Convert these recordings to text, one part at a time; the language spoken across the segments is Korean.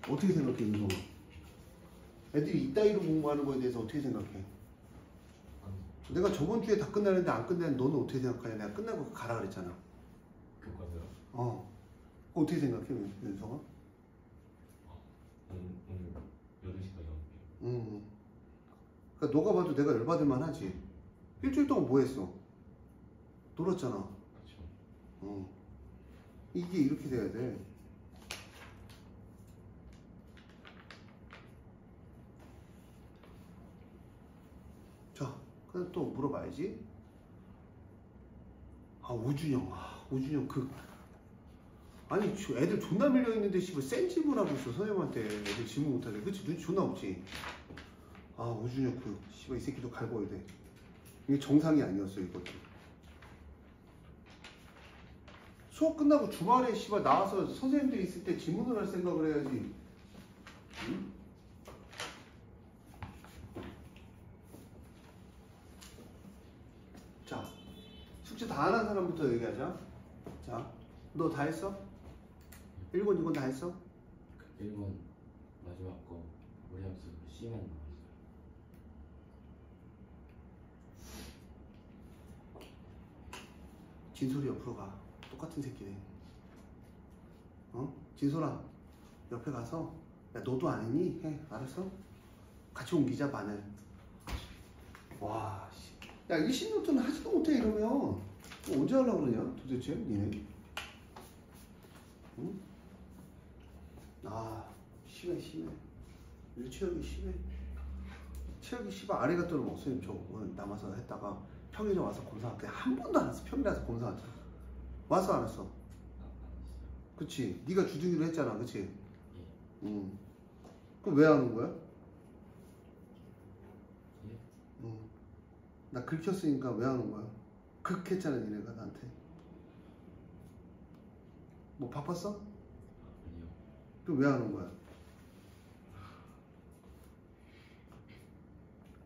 어떻게 생각해, 윤성아? 애들이 이따위로 공부하는 거에 대해서 어떻게 생각해? 내가 저번 주에 다 끝나는데 안 끝내는 너는 어떻게 생각하냐? 내가 끝나고 가라 그랬잖아. 교과서요? 어떻게 생각해, 윤성아? 오늘 8시까지 할게요. 그러니까 너가 봐도 내가 열받을 만하지. 일주일 동안 뭐 했어? 놀았잖아. 그렇죠. 이게 이렇게 돼야 돼. 자, 그럼 또 물어봐야지. 오준영 아니 애들 존나 밀려있는데 씨발 센 질문 하고 있어. 선생님한테 애들 질문 못하게. 그치? 눈치 존나 없지? 오준영 씨발 이 새끼도 갈궈야 돼. 이게 정상이 아니었어 이것도. 수업 끝나고 주말에 씨발 나와서 선생님들이 있을 때 질문을 할 생각을 해야지. 응? 자, 숙제 다 안 한 사람부터 얘기하자. 자, 너 다 했어? 1권, 2권 다 했어? 1번 마지막 거 우리 학습 C만 나왔어요. 진솔이 옆으로 가. 똑같은 새끼네. 진솔아, 옆에 가서 야 너도 안 했니? 해. 알았어? 같이 옮기자 반을. 와, 씨. 야 일신노트는 하지도 못해 이러면 언제 하려고 그러냐 도대체 니네? 응? 심해. 체력이 심해. 체력이 씨발 아래가 떨어면 목소리 저 오늘 남아서 했다가 평일에 와서 검사 그냥 한 번도 안 했어. 평일에 와서 검사하자. 와서 안 했어. 그치? 네가 주둥이로 했잖아. 그치? 예. 그럼 왜 하는 거야? 예? 나 긁혔으니까 왜 하는 거야? 극했잖아 니네가 나한테. 뭐 바빴어? 아니요. 그럼 왜 하는 거야?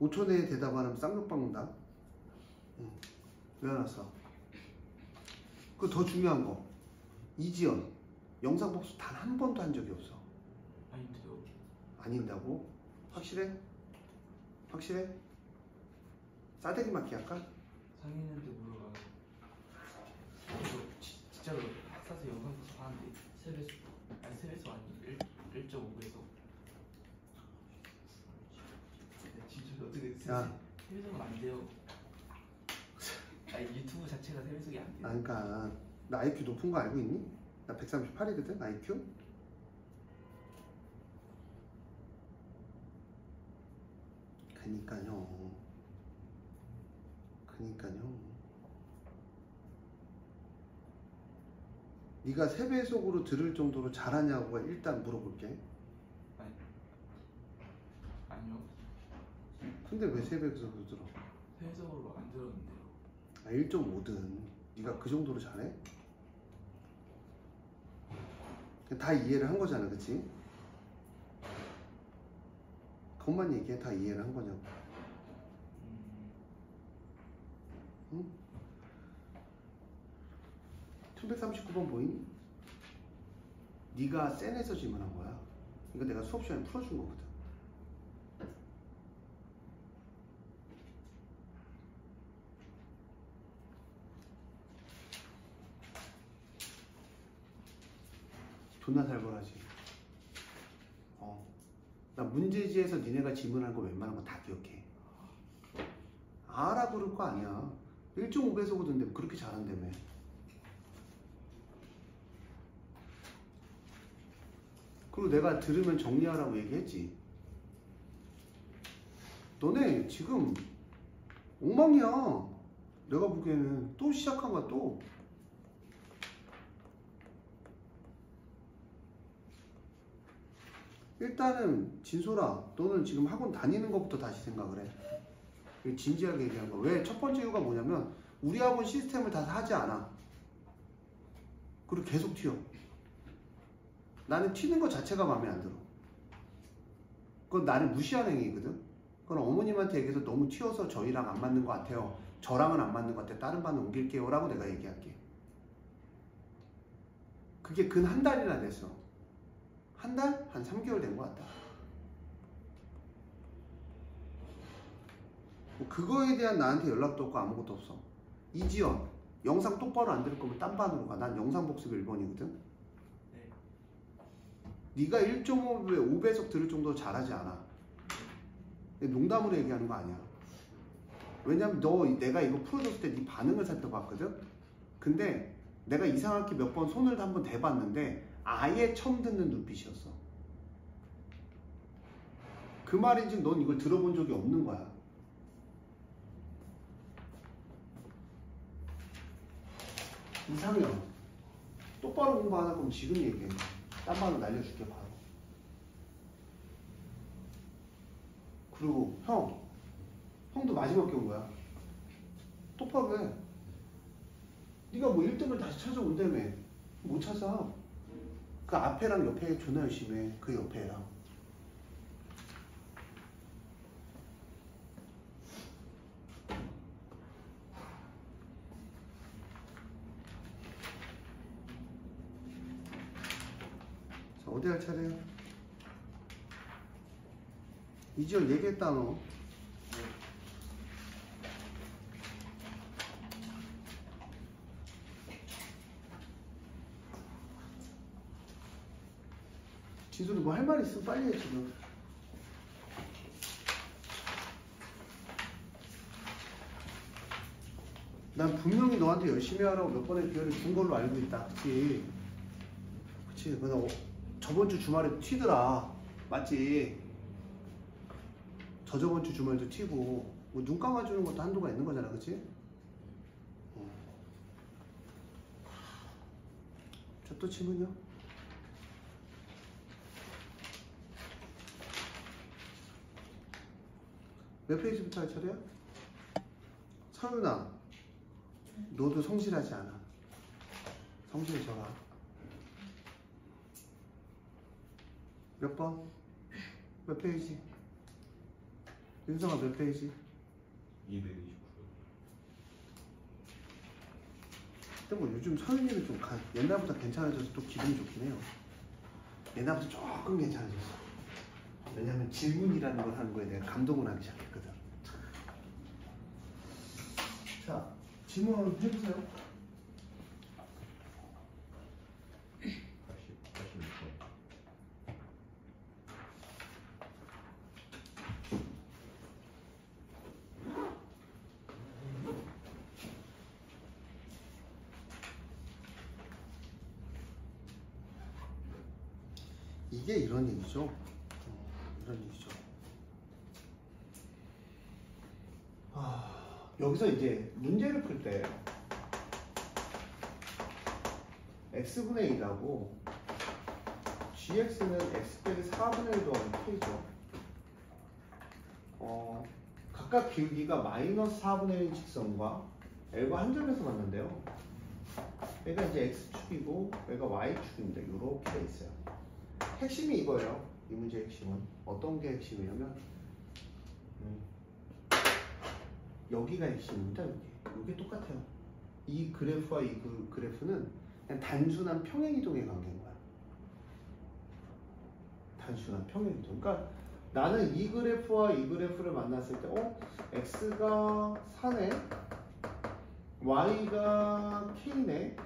5초 내에 대답 안 하면 쌍욕 받는다. 왜 안 왔어? 그 더 중요한 거 이지연 영상 복수 단 한 번도 한 적이 없어. 아닌데요. 아닌다고? 확실해? 확실해? 싸대기 맞기 할까? 상했는데 물어봐. 진짜로 학사에서 영상 편집하는데 세배수 아니 1.5배속. 진짜 어떻게 세배속은 안 돼요. 아니 유튜브 자체가 세배속이 안 돼요. 그러니까 나 IQ 높은 거 알고 있니? 나 138이거든 IQ? 그니까요. 네가 3배속으로 들을 정도로 잘하냐고 일단 물어볼게. 아니요. 근데 왜 3배속으로 들어? 세배속으로 안 들었는데요. 1.5든 네가 그 정도로 잘해? 다 이해를 한 거잖아, 그치? 그것만 얘기해. 다 이해를 한 거냐고. 응? 1139번 보이니? 네가 센에서 질문한 거야. 이거 내가 수업 시간에 풀어준 거거든. 존나 살벌하지. 나 문제지에서 니네가 질문한 거 웬만한 거 다 기억해. 알아 그럴 거 아니야. 1.5배속이던데 그렇게 잘한다며. 그리고 내가 들으면 정리하라고 얘기했지. 너네 지금 엉망이야. 내가 보기에는 또 시작한 거야 또. 일단은 진솔아 너는 지금 학원 다니는 것부터 다시 생각을 해. 진지하게 얘기한 거야. 왜? 첫 번째 이유가 뭐냐면 우리 학원 시스템을 다 하지 않아. 그리고 계속 튀어. 나는 튀는 것 자체가 마음에 안 들어. 그건 나를 무시하는 행위거든. 그건 어머님한테 얘기해서 너무 튀어서 저희랑 안 맞는 것 같아요. 저랑은 안 맞는 것 같아요. 다른 반을 옮길게요 라고 내가 얘기할게. 그게 근 한 달이나 됐어. 한 달? 한 3개월 된 것 같다. 뭐 그거에 대한 나한테 연락도 없고 아무것도 없어. 이지연, 영상 똑바로 안 들을 거면 딴 반으로 가. 난 영상 복습 1번이거든. 네. 네가 1.5배, 5배속 들을 정도로 잘하지 않아. 농담으로 얘기하는 거 아니야. 왜냐면 내가 이거 풀어줬을 때 네 반응을 살펴봤거든. 근데 내가 이상하게 몇 번 손을 한번 대봤는데 아예 처음 듣는 눈빛이었어. 그 말인지 넌 이걸 들어본 적이 없는 거야. 이상형 똑바로 공부 안 할 거면 지금 얘기해. 딴 반으로 날려줄게 바로. 그리고 형도 마지막 게 온 거야. 똑바로 해. 네가 뭐 1등을 다시 찾아온다며. 못 찾아. 그 앞에랑 옆에 존나 열심히 해. 그 옆에랑. 자, 어디 할 차례야? 이지연 얘기했다 너. 진솔이 뭐 할 말 있으면 빨리 해 지금. 난 분명히 너한테 열심히 하라고 몇 번의 기회를 준 걸로 알고 있다. 그치? 그치? 그래서 저번 주 주말에 튀더라. 맞지? 저번 주 주말도 튀고 뭐 눈 감아주는 것도 한도가 있는 거잖아. 그치? 자, 또 질문이요? 몇 페이지부터 할 차례야? 서윤아, 너도 성실하지 않아. 성실해져라. 몇 번? 몇 페이지? 윤성아 몇 페이지? 229. 근데 뭐 요즘 서윤이는 좀 옛날보다 괜찮아져서 또 기분이 좋긴 해요. 옛날보다 조금 괜찮아졌어. 왜냐면 질문이라는 걸 하는 거에 내가 감동을 하기 시작했거든. 자, 질문 해주세요. 86번. 이게 이런 얘기죠. 이런 얘기죠. 여기서 이제 문제를 풀 때 x분의 1하고 gx는 x 빼기 4분의 1 더하기 k죠. 각각 기울기가 마이너스 4분의 1 직선과 l과 한 점에서 만난대요. 얘가 이제 x축이고 얘가 y축인데 이렇게 돼 있어요. 핵심이 이거예요. 이 문제의 핵심은 어떤 게 핵심이냐면 여기가 핵심입니다. 여기 똑같아요. 이 그래프와 이 그래프는 그냥 단순한 평행이동의 관계인 거야. 단순한 평행이동. 그러니까 나는 이 그래프와 이 그래프를 만났을 때 x가 4네 y가 k네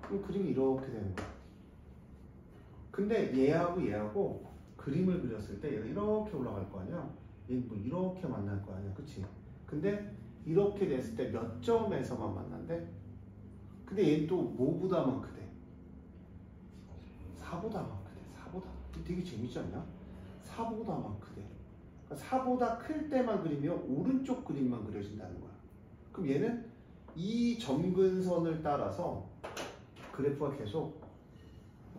그럼 그림이 이렇게 되는 거야. 근데 얘하고 그림을 그렸을 때 얘가 이렇게 올라갈 거 아니야. 얘는 뭐 이렇게 만날 거 아니야. 그치? 근데 이렇게 됐을 때 몇 점에서만 만난대? 근데 얘는 또 뭐보다만 크대? 4보다만 크대. 4보다. 되게 재밌지 않냐? 4보다만 크대. 그러니까 4보다 클 때만 그리면 오른쪽 그림만 그려진다는 거야. 그럼 얘는 이 점근선을 따라서 그래프가 계속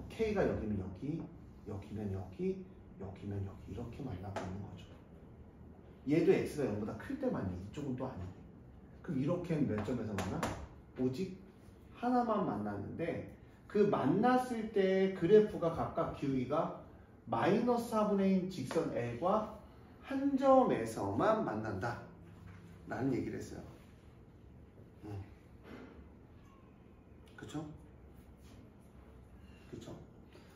K가 여기면 여기, 여기면 여기, 여기면 여기 이렇게 만나고 있는 거죠. 얘도 X가 0보다 클 때만이 이쪽은 또 아닌데. 그럼 이렇게는 몇 점에서 만나? 오직 하나만 만났는데 그 만났을 때 그래프가 각각 기울기가 마이너스 4분의 1 직선 L과 한 점에서만 만난다 라는 얘기를 했어요. 그쵸? 그쵸?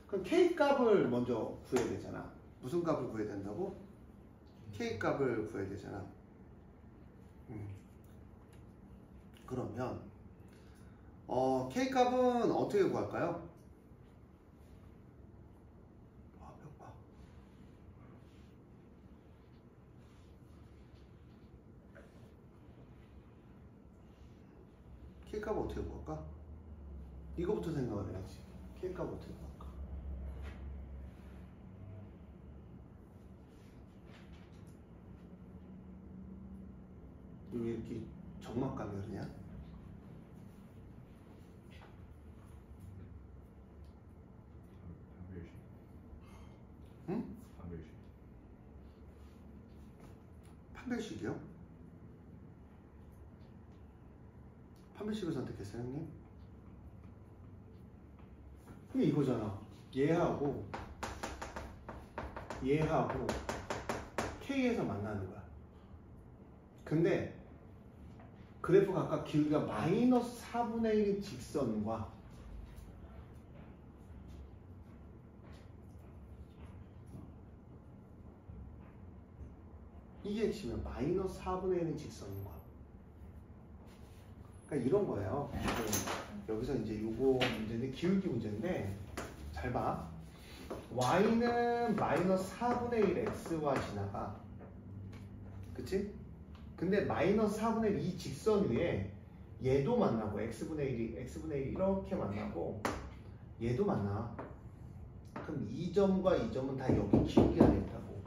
그럼 K 값을 먼저 구해야 되잖아. 무슨 값을 구해야 된다고? K 값을 구해야 되잖아. 그러면 K 값은 어떻게 구할까요? 몇 번? K 값을 어떻게 구할까? 이거부터 생각을 해야지. K 값 어떻게 구할까? 왜 이렇게 적막감이 그러냐? 응? 판별식이요? 판별식을 선택했어요, 형님? 이게 이거잖아. 얘하고 K에서 만나는 거야. 근데 그래프가 아까 기울기가 마이너스 4분의 1인 직선과 이게 핵심이야. 마이너스 4분의 1인 직선과. 그러니까 이런 거예요. 여기서 이제 요거 문제인데 기울기 문제인데 잘 봐. y는 마이너스 4분의 1 x와 지나가. 그치? 근데 마이너스 4분의 1 이 직선 위에 얘도 만나고 x분의 1 이렇게 만나고 얘도 만나. 그럼 이 점과 이 점은 다 여기 기울기가 된다고.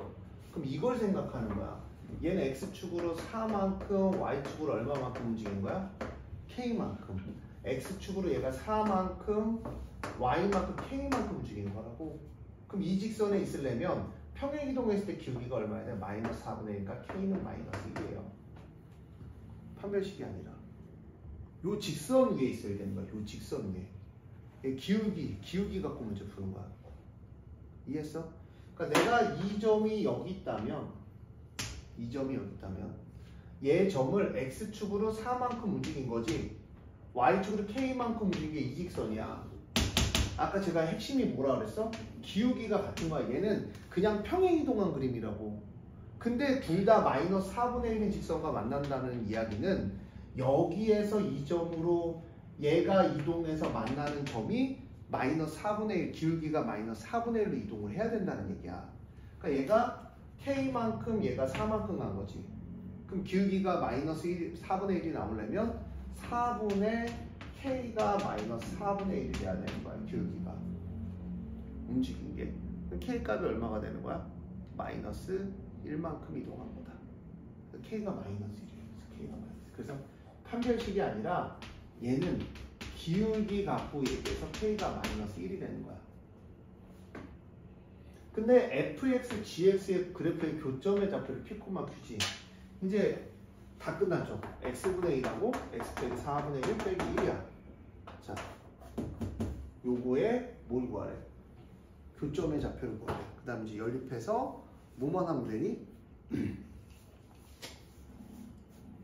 그럼 이걸 생각하는 거야. 얘는 x축으로 4만큼 y축으로 얼마만큼 움직이는 거야? k만큼. x축으로 얘가 4만큼 y만큼 k만큼 움직이는 거라고. 그럼 이 직선에 있으려면 평행이동했을 때 기울기가 얼마야 돼? 마이너스 4분의 1이니까 k는 마이너스 1이에요. 판별식이 아니라 요 직선 위에 있어야 되는 거야. 요 직선 위에 기울기 갖고 문제 푸는 거야. 이해했어? 그러니까 내가 이 점이 여기 있다면 얘 점을 x축으로 4만큼 움직인 거지 y축으로 k만큼 움직인 게 이 직선이야. 아까 제가 핵심이 뭐라 그랬어? 기울기가 같은 거야. 얘는 그냥 평행이동한 그림이라고. 근데 둘 다 마이너스 4분의 1인 직선과 만난다는 이야기는 여기에서 이 점으로 얘가 이동해서 만나는 점이 마이너스 4분의 1, 기울기가 마이너스 4분의 1로 이동을 해야 된다는 얘기야. 그러니까 얘가 k만큼 얘가 4만큼 간 거지. 그럼 기울기가 마이너스 4분의 1이 나오려면 4분의 k가 마이너스 4분의 1이 돼야 되는 거야. 기울기가 움직인 게. 그럼 k 값이 얼마가 되는 거야? 마이너스 1만큼 이동한 거다. k가 마이너스 1이에요. k가 마이너스. 그래서 판별식이 아니라 얘는 기울기 갖고 얘기해서 k가 마이너스 1이 되는 거야. 근데 fx, gx의 그래프의 교점의 좌표를 피코마 큐지. 이제 다 끝났죠. x분의 1하고 x 빼기 4분의 1 빼기 1이야. 자, 요거에 뭘 구하래? 교점의 좌표를 구하래. 그 다음 이제 연립해서 뭐만 하면 되니?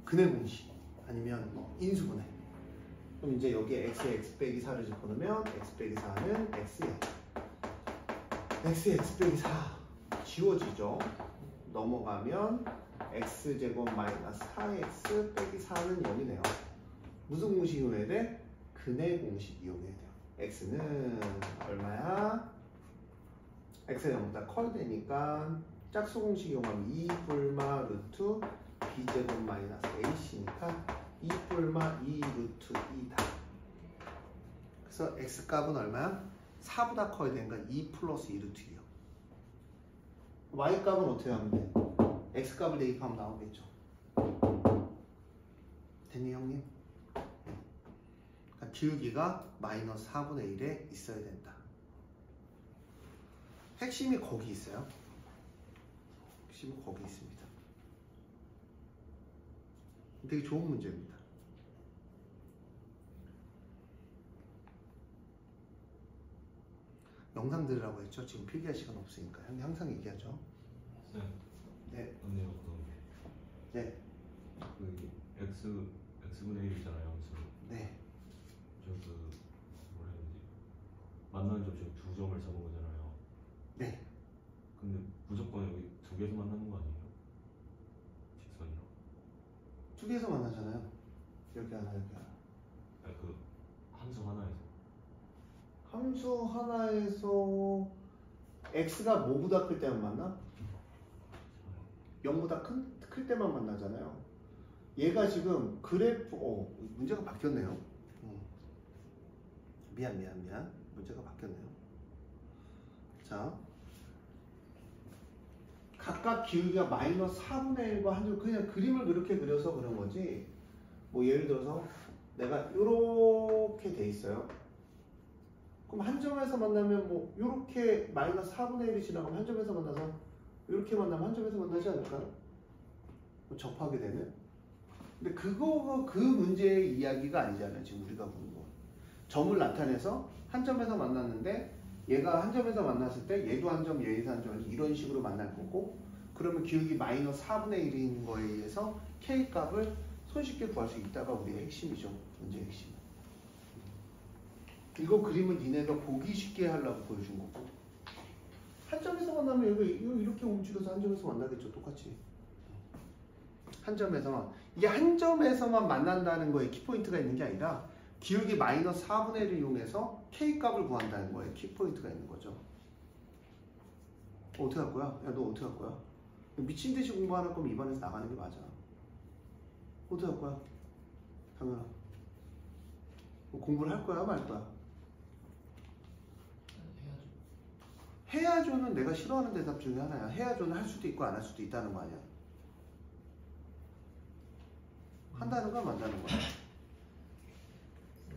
근의 공식 아니면 뭐 인수분해. 그럼 이제 여기에 x에 x 빼기 4를 집어넣으면 x 빼기 4는 x에 x에 x 빼기 4 지워지죠. 넘어가면 x제곱 마이너스 4x 빼기 4는 0이네요. 무슨 공식 이용해야 돼? 근의 공식 이용해야 돼요. x는 얼마야? x가 0보다 커야 되니까 짝수 공식 이용하면 2 뿔마 루트 b제곱 마이너스 ac니까 2 뿔마 2 루트 2다. 그래서 x값은 얼마야? 4보다 커야 되니까 2 플러스 2 루트 2요. y값은 어떻게 하면 돼? x값을 대입하면 나오겠죠. 됐니 형님? 그러니까 기울기가 마이너스 4분의 1에 있어야 된다. 핵심이 거기 있어요. 핵심이 거기 있습니다. 되게 좋은 문제입니다. 영상 들으라고 했죠? 지금 필기할 시간 없으니까. 형님 항상 얘기하죠. 네. 네. 맞네요. 네. 그 x분의 1이잖아요. 그래서 네. 저그 뭐라 해야 되지? 만나는 점수 두 9점을 잡은 거잖아요. 네. 근데 무조건 여기 두 개에서 만나는 거 아니에요? 직선이요. 두 개에서 만나잖아요. 여기 하나, 여기 하나. 아니 그 함수 하나에서. 함수 하나에서 x가 뭐보다 클 때만 만나? 0보다 클 때만 만나잖아요. 얘가 지금 그래프, 문제가 바뀌었네요. 미안. 문제가 바뀌었네요. 자, 각각 기울기가 마이너스 4분의 1과 한 점, 그냥 그림을 그렇게 그려서 그런 거지. 뭐 예를 들어서 내가 이렇게 돼 있어요. 그럼 한 점에서 만나면 뭐 이렇게 마이너스 4분의 1이 지나가면 한 점에서 만나서 이렇게 만나면 한 점에서 만나지 않을까요? 뭐 접하게 되면. 근데 그 문제의 이야기가 아니잖아요. 지금 우리가 보는 거. 점을 나타내서 한 점에서 만났는데 얘가 한 점에서 만났을 때 얘도 한 점, 얘도 한 점, 이런 식으로 만날 거고, 그러면 기울기 마이너스 4분의 1인 거에 의해서 K 값을 손쉽게 구할 수 있다가 우리의 핵심이죠. 문제의 핵심. 이거 그림은 니네가 보기 쉽게 하려고 보여준 거고, 한 점에서 만나면 이거 이렇게 움직여서 한 점에서 만나겠죠. 똑같이. 한 점에서만. 이게 한 점에서만 만난다는 거에 키포인트가 있는 게 아니라 기울기 마이너스 4분의 1을 이용해서 K 값을 구한다는 거에 키포인트가 있는 거죠. 어떻게 할 거야? 야, 너 어떻게 할 거야? 미친 듯이 공부하는 거면 입안에서 나가는 게 맞아. 어떻게 할 거야? 당연아. 뭐 공부를 할 거야, 말 거야? 해야죠. 해야죠는 내가 싫어하는 대답 중에 하나야. 해야죠는 할 수도 있고 안 할 수도 있다는 거 아니야. 한다는 거야, 만다는 거야.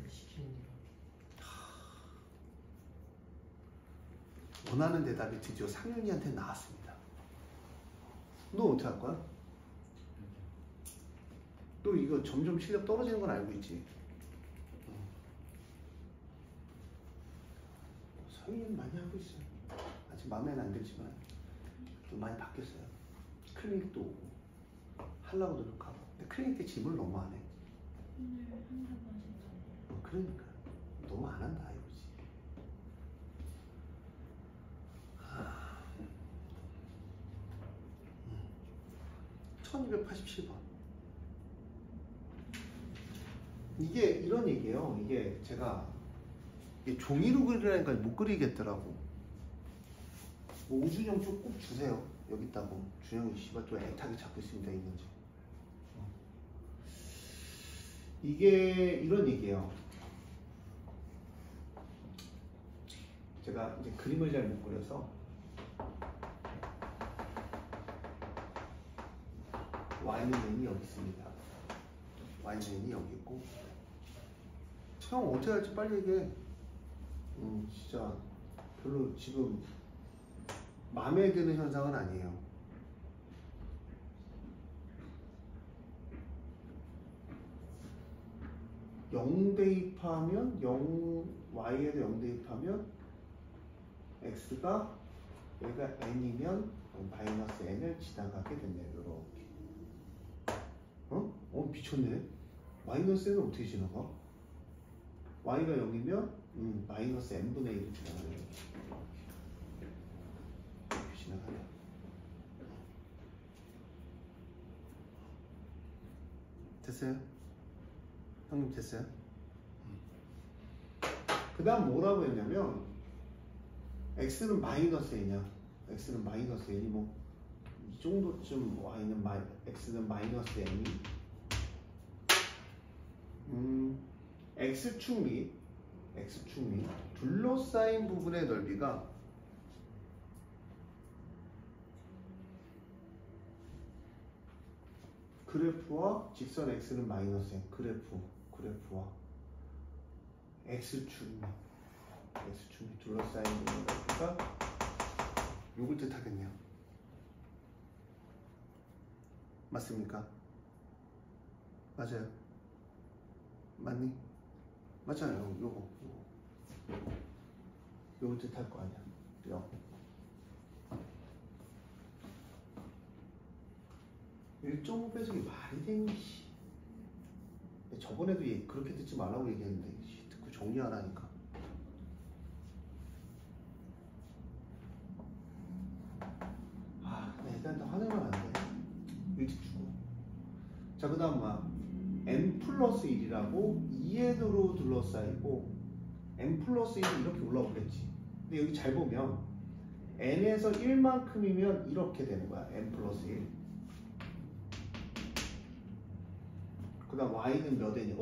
시키는 대로. 원하는 대답이 드디어 상윤이한테 나왔습니다. 너 어떻게 할 거야? 너 이거 점점 실력 떨어지는 건 알고 있지? 상윤이는 많이 하고 있어요. 아직 마음에는 안 들지만 좀 많이 바뀌었어요. 클리닉도 오고 하려고 노력하고. 근데 클리닉 때 짐을 너무 안 해. 오늘 한다고 하셨잖아요. 그러니까 너무 안 한다 이거지. 1287번. 이게 이런 얘기예요. 이게 제가 이게 종이로 그리라니까 못 그리겠더라고. 뭐 우준형 좀 꼭 주세요. 여기 있다고. 준형이 씨발 또 애타게 잡고 있습니다. 있는지. 이게 이런 얘기예요. 제가 이제 그림을 잘 못 그려서 Y는 N이 여기 있습니다. Y는 N이 여기 있고. 형 어떻게 할지 빨리 얘기해. 진짜 별로 지금 마음에 드는 현상은 아니에요. 영 대입하면 Y에도 0 대입하면 X가 얘가 N이면 마이너스 N을 지나가게 됐네요. 이렇게. 미쳤네. 마이너스 N은 어떻게 지나가? Y가 0이면 마이너스 N분의 1을 지나가네. 이렇게 지나가네. 됐어요? 형님 됐어요? 그 다음 뭐라고 했냐면 X는 마이너스 N이야. X는 마이너스 N이 뭐 이 정도쯤 Y는 X는 마이너스 N이 X축 및 둘러싸인 부분의 넓이가 그래프와 직선 X는 마이너스 N 그래프와 X축 및 둘러싸인 부분의 넓이가 요걸 뜻하겠네요. 맞습니까? 맞아요. 맞니? 맞잖아요. 요거 뜻할 거 아니야. 1.5 배속이 말이 되니. 저번에도 그렇게 듣지 말라고 얘기했는데 듣고 정리 안 하니까. 자, 그 다음 뭐야? n 플러스 1이라고 2n으로 둘러싸이고 n 플러스 1이 이렇게 올라오겠지. 근데 여기 잘 보면 n에서 1만큼이면 이렇게 되는 거야. n 플러스 1. 그 다음 y는 몇 n이야?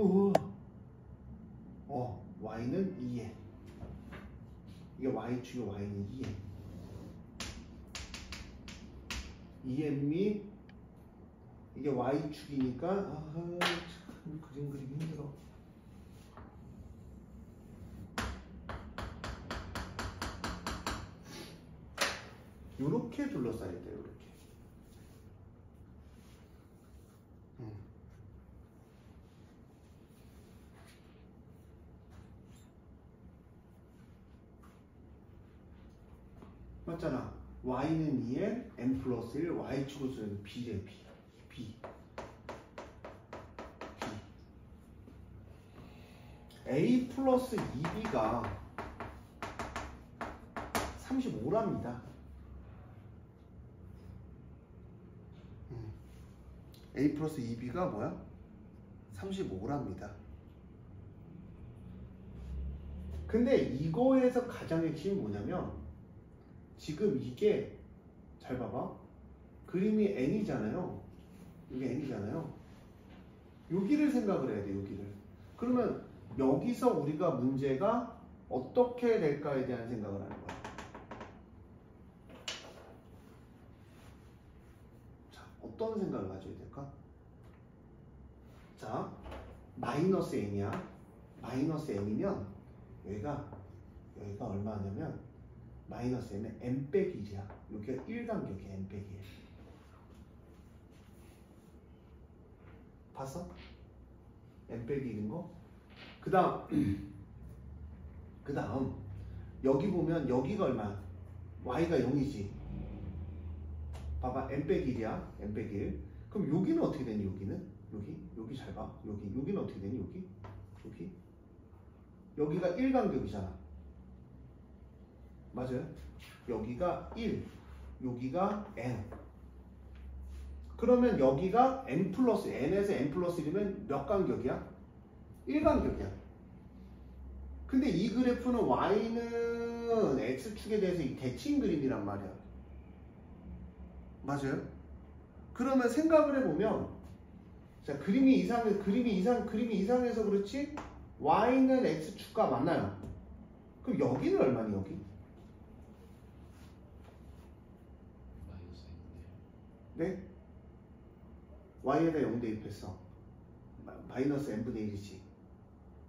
y는 2n. 이게 y축이 y는 2n. 2n 및 이게 y축이니까 참 그림 그리기 힘들어. 요렇게 둘러싸야 돼요. 요렇게. 맞잖아. y는 2n, n 플러스 1, y축을 쓰는 b래. b. a 플러스 2b가 35랍니다. a 플러스 2b가 뭐야? 35랍니다. 근데 이거에서 가장 핵심이 뭐냐면 지금 이게 잘 봐봐. 그림이 n이잖아요. 이게 n이잖아요. 여기를 생각을 해야 돼. 여기를. 그러면 여기서 우리가 문제가 어떻게 될까에 대한 생각을 하는 거야. 자, 어떤 생각을 가져야 될까? 자, 마이너스 n이야. 마이너스 n이면 여기가 얼마냐면 마이너스 n은 n 빼기 1이야. 여기가 1간격이야. n 빼기 1. 봤어? n 빼기 1인 거? 그 다음 여기 보면 여기가 얼마야? y가 0이지. 봐봐. n 빼기 1이야. n 빼기 1. 그럼 여기는 어떻게 되니? 여기 잘 봐. 여기는 어떻게 되니? 여기가 1간격이잖아. 맞아요? 여기가 1, 여기가 n. 그러면 여기가 n 플러스 n에서 n 플러스 1이면 몇 간격이야? 1간격이야. 근데 이 그래프는 y는 x축에 대해서 대칭 그림이란 말이야. 맞아요? 그러면 생각을 해보면 자, 그림이 이상해서 그렇지 y는 x축과 맞나요? 그럼 여기는 얼마니? 여기? 네? y에다 0 대입했어. 마이너스 n분의 1이지.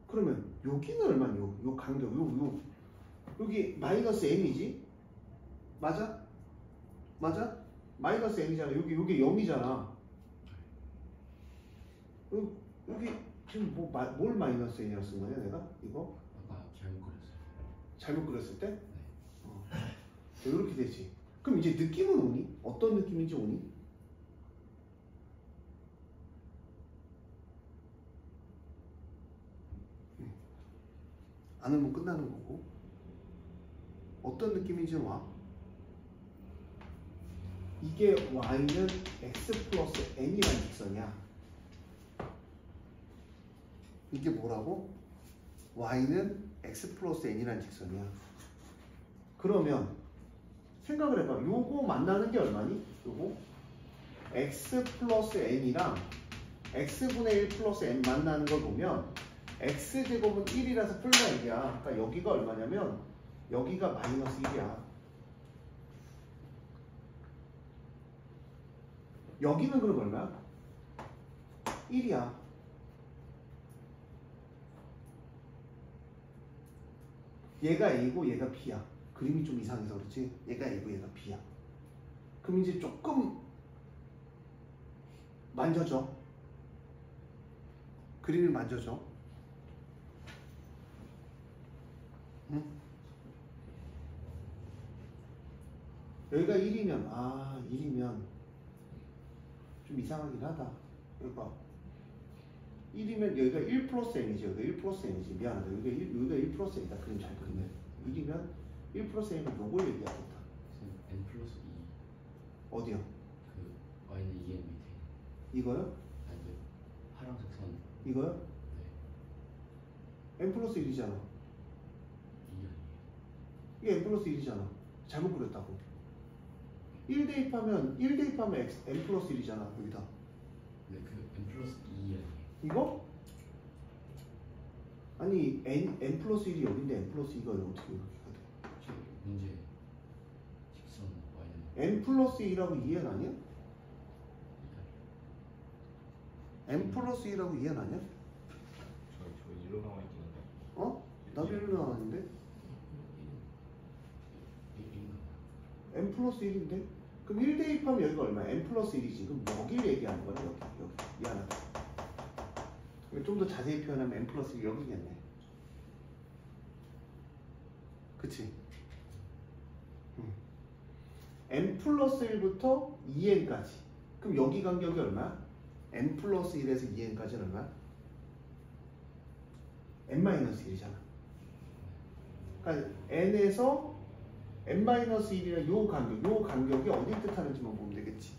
그러면 여기는 얼마니? 요 간격, 여기 마이너스 n이지? 맞아? 마이너스 n이잖아. 여기 0이잖아. 여기 지금 뭘 마이너스 n이라고 쓴 거냐 내가? 이거? 아까 잘못 그렸어요. 잘못 그렸을 때? 네. 이렇게 되지. 그럼 이제 느낌은 오니? 어떤 느낌인지 오니? 안 오면 끝나는 거고. 어떤 느낌인지 와. 이게 y는 x 플러스 n이라는 직선이야. 이게 뭐라고? y는 x 플러스 n이라는 직선이야. 그러면 생각을 해봐. 요거 만나는 게 얼마니? 요거 x 플러스 n이랑 x분의 1 플러스 n 만나는 걸 보면 x제곱은 1이라서 풀마 1이야. 그러니까 여기가 얼마냐면 여기가 마이너스 1이야. 여기는 그럼 얼마야? 1이야. 얘가 A고 얘가 B야. 그림이 좀 이상해서 그렇지? 얘가 A고 얘가 B야. 그럼 이제 조금 만져줘. 그림을 만져줘. 응? 여기가 1이면 1이면 좀 이상하긴 하다. 여기가 1이면 여기가 1 플러스 n이지. 여기가 1 플러스 n이지. 미안하다. 여기가 1 플러스 n이다. 그림 잘 그리네. 1이면 1 플러스 n이면 요걸 얘기하겠다. n 플러스 2. 어디요? 그 y는 2n 밑에. 이거요? 아니요. 파란색 선. 이거요? 네. n 플러스 1이잖아. 2 아니에요? 이게 n 플러스 1이잖아. 잘못 그렸다고. 1 대입하면 n 플러스 1이잖아. 여기다. 네, 그 n 플러스 2 아니에요? 이거? 아니 n 플러스 1이 여긴데 n 플러스 2가 어떻게 이렇게가 돼? 저 문제 직선 y는 n 플러스 2라고 2n 아니야? 2 아니에요? n 플러스 2라고 2n 아니야? 저 일로 나와 있긴 한데. 어? 나도 1로 나왔는데 n 플러스 1인데? 그럼 1 대입하면 여기가 얼마야? n 플러스 1이지. 그럼 여기를 얘기하는 거야. 여기. 미안하다. 좀 더 자세히 표현하면 n 플러스 1 여기겠네. 그치? n 플러스 1부터 2n까지. 그럼 여기 간격이 얼마야? n 플러스 1에서 2n까지는 얼마야? n 마이너스 1이잖아. 그러니까 n에서 n 마이너스 1이라 요 간격이 어디 뜻하는지만 보면 되겠지.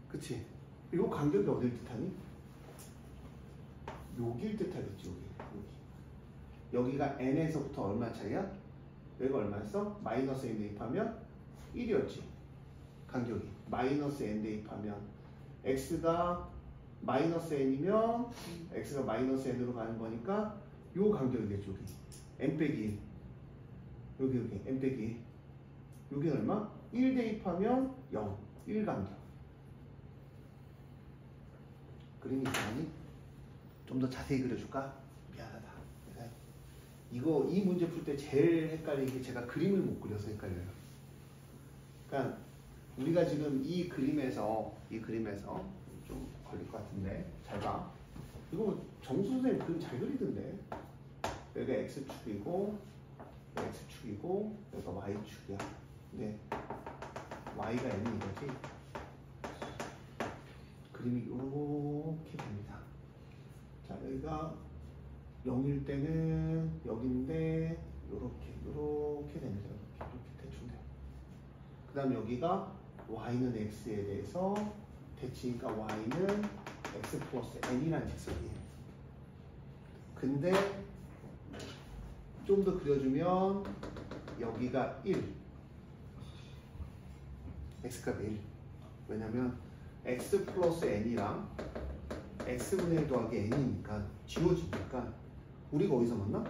그치? 요 간격이 어딜 뜻하니? 여길 뜻하겠지. 여기. 여기가 n에서부터 얼마 차이야? 여기가 얼마였어? 마이너스 n 대입하면 1이었지. 간격이. 마이너스 n 대입하면 x가 마이너스 n이면 x가 마이너스 n으로 가는 거니까 요 간격이겠죠. 여기. n 빼기 1. 여기 n 빼기 1. 여기는 얼마? 1 대입하면 0. 1 간격. 그림이 이상하니? 좀 더 자세히 그려줄까? 미안하다. 이 문제 풀 때 제일 헷갈리는 게 제가 그림을 못 그려서 헷갈려요. 그러니까 우리가 지금 이 그림에서 좀 걸릴 것 같은데 잘 봐. 이거 정수 선생님 그림 잘 그리던데. 여기가 x축이고 여기가 x축이고 여기가 y축이야. 근데 y가 n인 거지. 그림이 이렇게 됩니다. 자, 여기가 0일 때는 여기인데 이렇게 됩니다. 이렇게 대충 돼요. 그 다음 여기가 y는 x에 대해서 대칭이니까 y는 x 플러스 n이라는 직선이에요. 근데 좀 더 그려주면 여기가 1 x값 1 왜냐면 x 플러스 n이랑 x분의 1 더하기 n이니까 지워지니까 우리가 어디서 만나?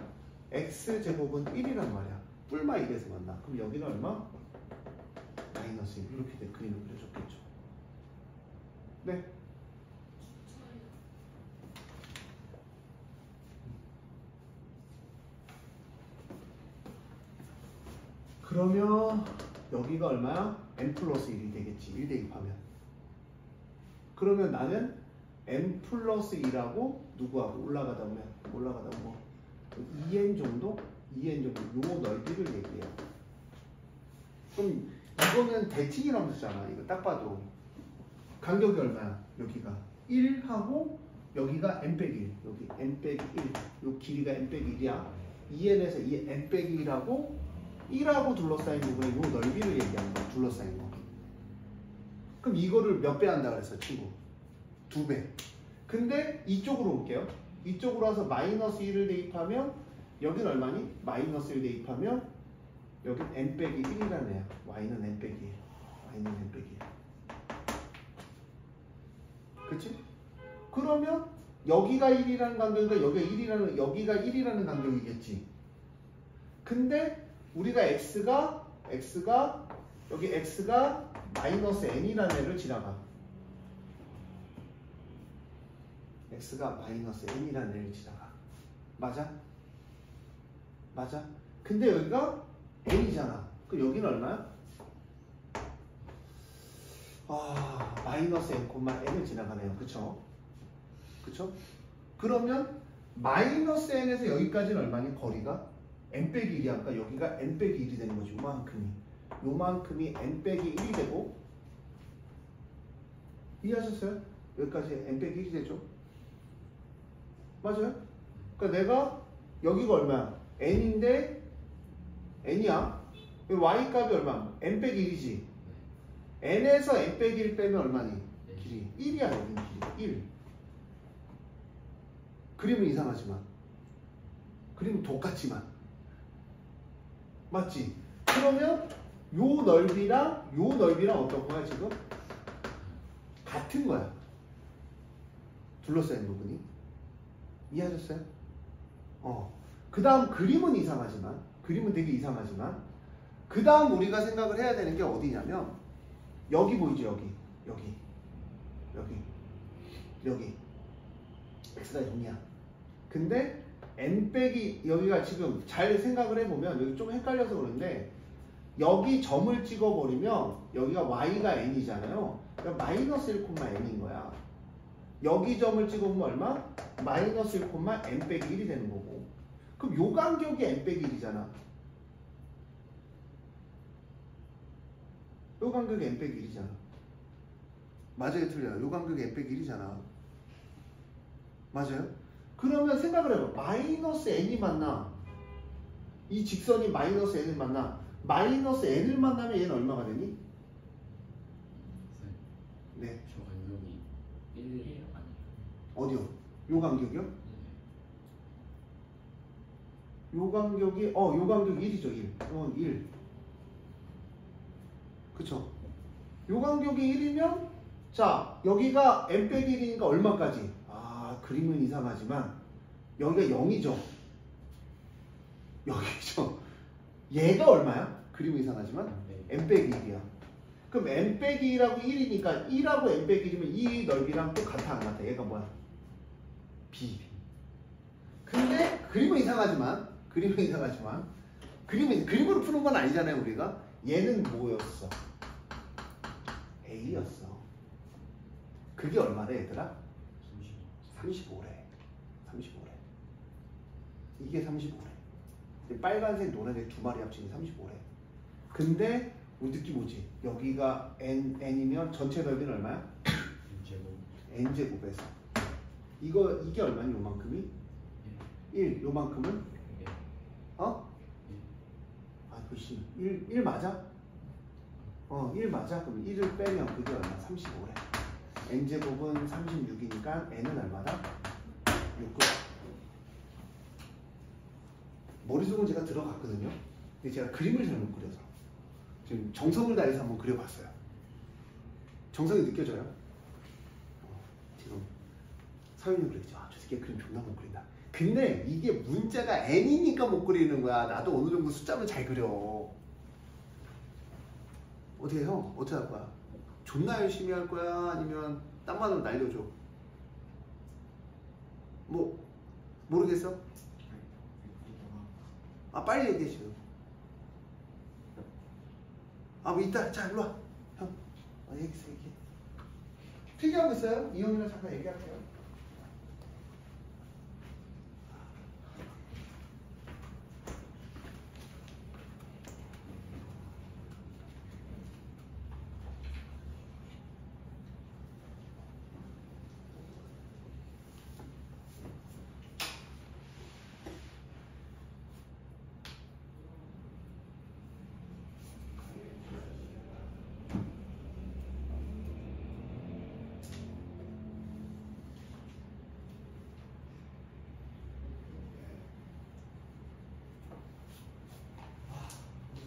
x제곱은 1이란 말이야. 뿔마 1에서 만나. 그럼 여기는 얼마? 마이너스 1 이렇게 된 그림을 그려줬겠죠. 네? 그러면 여기가 얼마야? n 플러스 1이 되겠지. 1 대입하면. 그러면 나는 n 플러스 2라고 누구하고 올라가다 보면 뭐 2n 정도 요 넓이를 얘기해요. 그럼 이거는 대칭이라고 쓰잖아. 이거 딱 봐도 간격이 얼마야? 여기가 1하고 여기가 n 빼기 1 여기 n 빼기 1 요 길이가 n 빼기 1이야. 2n에서 이 n 빼기 1하고 1하고 둘러싸인 부분에 요 넓이를 얘기하는 거야. 둘러싸인 거. 그럼 이거를 몇 배 한다 그랬어 친구? 2배. 근데 이쪽으로 올게요. 이쪽으로 와서 마이너스 1을 대입하면 여기는 얼마니? 마이너스 1 대입하면 여기 n 빼기 1이라는 애야. y는 n 빼기 1. y는 n 빼기 1. 그치? 그러면 여기가 1이라는 간격이니까 여기가 1이라는 간격이겠지. 근데 우리가 x가 여기 x가 마이너스 n이라는 애를 지나가. x가 마이너스 n이라는 애를 지나가. 맞아? 맞아? 근데 여기가 n이잖아. 그럼 여기는 얼마야? 마이너스 n, n을 지나가네요. 그쵸? 그쵸? 그러면 마이너스 n에서 여기까지는 얼마니? 거리가? n 빼기 1이 아까 여기가 n 빼기 1이 되는 거지. 요만큼이 n 빼기 1이 되고 이해하셨어요? 여기까지 n 빼기 1이 되죠? 맞아요? 그러니까 내가 여기가 얼마야? n인데 n이야. y 값이 얼마? n 빼기 1이지. n에서 n 빼기 1 빼면 얼마니? 길이 1이야. 여기는 길이 1. 그림은 이상하지만 그림은 똑같지만 맞지? 그러면 요 넓이랑 어떤 거야 지금? 같은 거야. 둘러싸인 부분이. 이해하셨어요? 그 다음 그림은 이상하지만 그림은 되게 이상하지만 그 다음 우리가 생각을 해야 되는 게 어디냐면 여기 보이죠? 여기 x가 0이야. 근데 n 빼기 여기가 지금 잘 생각을 해보면 여기 좀 헷갈려서 그런데 여기 점을 찍어버리면 여기가 y가 n이잖아요. 그러니까 마이너스 1,n인 거야. 여기 점을 찍으면 얼마? 마이너스 1,n 빼기 1이 되는 거고. 그럼 요 간격이 n 빼기 1이잖아. 요 간격이 n 빼기 1이잖아. 맞아요, 틀려요? 요 간격이 n 빼기 1이잖아. 맞아요? 그러면 생각을 해봐. 마이너스 n이 만나. 이 직선이 마이너스 n을 만나. 마이너스 n을 만나면 얘는 얼마가 되니? 네. 저 간격이 1이에요? 아니요. 어디요? 요 간격이요? 요 간격이 요 간격이 1이죠. 1. 1. 그쵸? 요 간격이 1이면 자 여기가 n 빼기 1이니까 얼마까지? 그림은 이상하지만 여기가 0이죠. 여기죠. 얘가 얼마야? 그림은 이상하지만 n 빼기 1이야. 그럼 n 빼기 1하고 1이니까 1하고 n 빼기 1이면 이 넓이랑 또 같아 안 같아? 얘가 뭐야? b. 근데 그림은 이상하지만 그림으로 푸는 건 아니잖아요 우리가. 얘는 뭐였어? a였어. 그게 얼마래 얘들아? 35래. 이게 35래. 빨간색, 노란색 두 마리 합치면 35래. 근데 우리 느낌 오지? 여기가 n이면 전체 넓이는 얼마야? n제곱에서 이게 얼마니? 요만큼이? 1. 요만큼은? 글씨 1 맞아? 1 맞아? 그럼 1을 빼면 그게 얼마? 35래. n제곱은 36이니까 n은 얼마다? 6. 머릿속은 제가 들어갔거든요. 근데 제가 그림을 잘못 그려서 지금 정성을 다해서 한번 그려봤어요. 정성이 느껴져요? 지금 서윤이 그랬죠. 저 새끼 그림 존나 못 그린다. 근데 이게 문자가 n이니까 못 그리는 거야. 나도 어느 정도 숫자면 잘 그려. 어떻게 형? 어떻게 할 거야? 존나 열심히 할 거야? 아니면 딴 말로 날려줘? 뭐 모르겠어? 빨리 얘기해 지금. 뭐 이따 자 일로 와. 형 얘기해. 필기하고 있어요? 이 형이랑 잠깐 얘기할게요.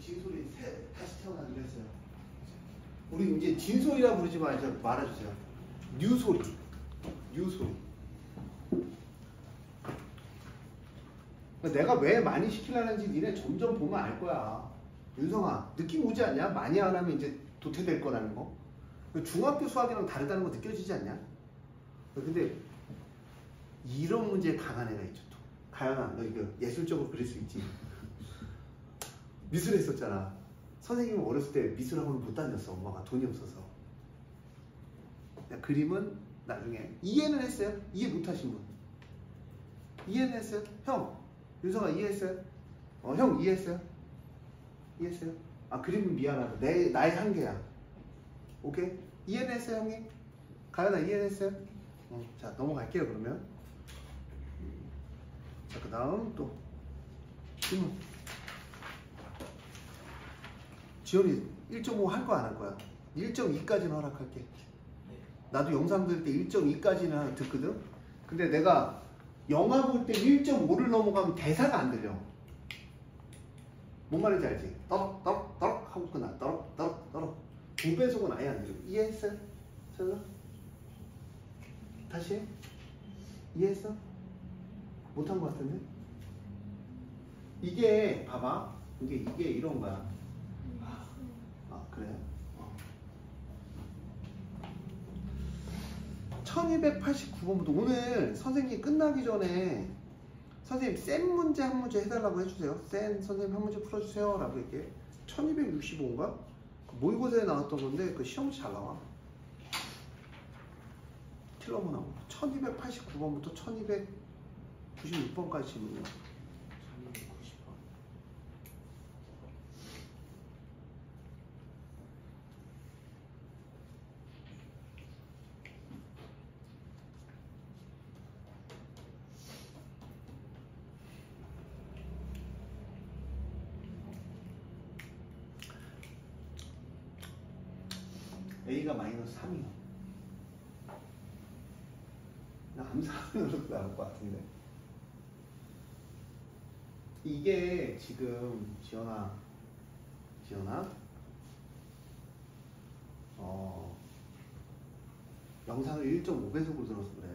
진솔이 다시 태어나기로 했어요. 우리 이제 진솔이라 부르지 말아주세요. 뉴소리. 내가 왜 많이 시키려는지 니네 점점 보면 알 거야. 윤성아, 느낌 오지 않냐? 많이 안 하면 이제 도태될 거라는 거. 중학교 수학이랑 다르다는 거 느껴지지 않냐? 근데 이런 문제에 강한 애가 있죠. 또. 가연아, 너 이거 예술적으로 그릴 수 있지? 미술 했었잖아. 선생님은 어렸을 때 미술 학원을 못 다녔어. 엄마가 돈이 없어서. 그림은 나중에 이해는 했어요? 이해 못하신 분 이해는 했어요? 형 윤성아 이해했어요? 형 이해했어요? 그림은 미안하다. 나의 한계야. 오케이? 이해는 했어요 형님? 가연아 이해는 했어요? 자 넘어갈게요 그러면. 자 그 다음 또 질문. 지원이 1.5 할 거야 안 할 거야? 1.2까지는 허락할게. 나도 영상 들을 때 1.2까지는 듣거든. 근데 내가 영화 볼 때 1.5를 넘어가면 대사가 안 들려. 뭔 말인지 알지? 떠럭 하고 끝나. 떠럭 2배속은 아예 안 들려. 이해했어? 설마? 다시 해? 이해했어? 못한 것 같은데? 이게 봐봐. 이게 이런 거야. 아 그래? 1289번부터 오늘 선생님 끝나기 전에 선생님 센 문제 한 문제 해달라고 해주세요. 센 선생님 한 문제 풀어주세요 라고 이렇게 1265인가? 모의고사에 나왔던 건데 그 시험지 잘 나와. 틀러면 나오고 1289번부터 1296번까지 질문이요. 1290번. A가 마이너스 3이요. 나 암산으로 나올 것 같은데. 이게 지금 지연아 영상을 1.5배속으로 들어서 그래.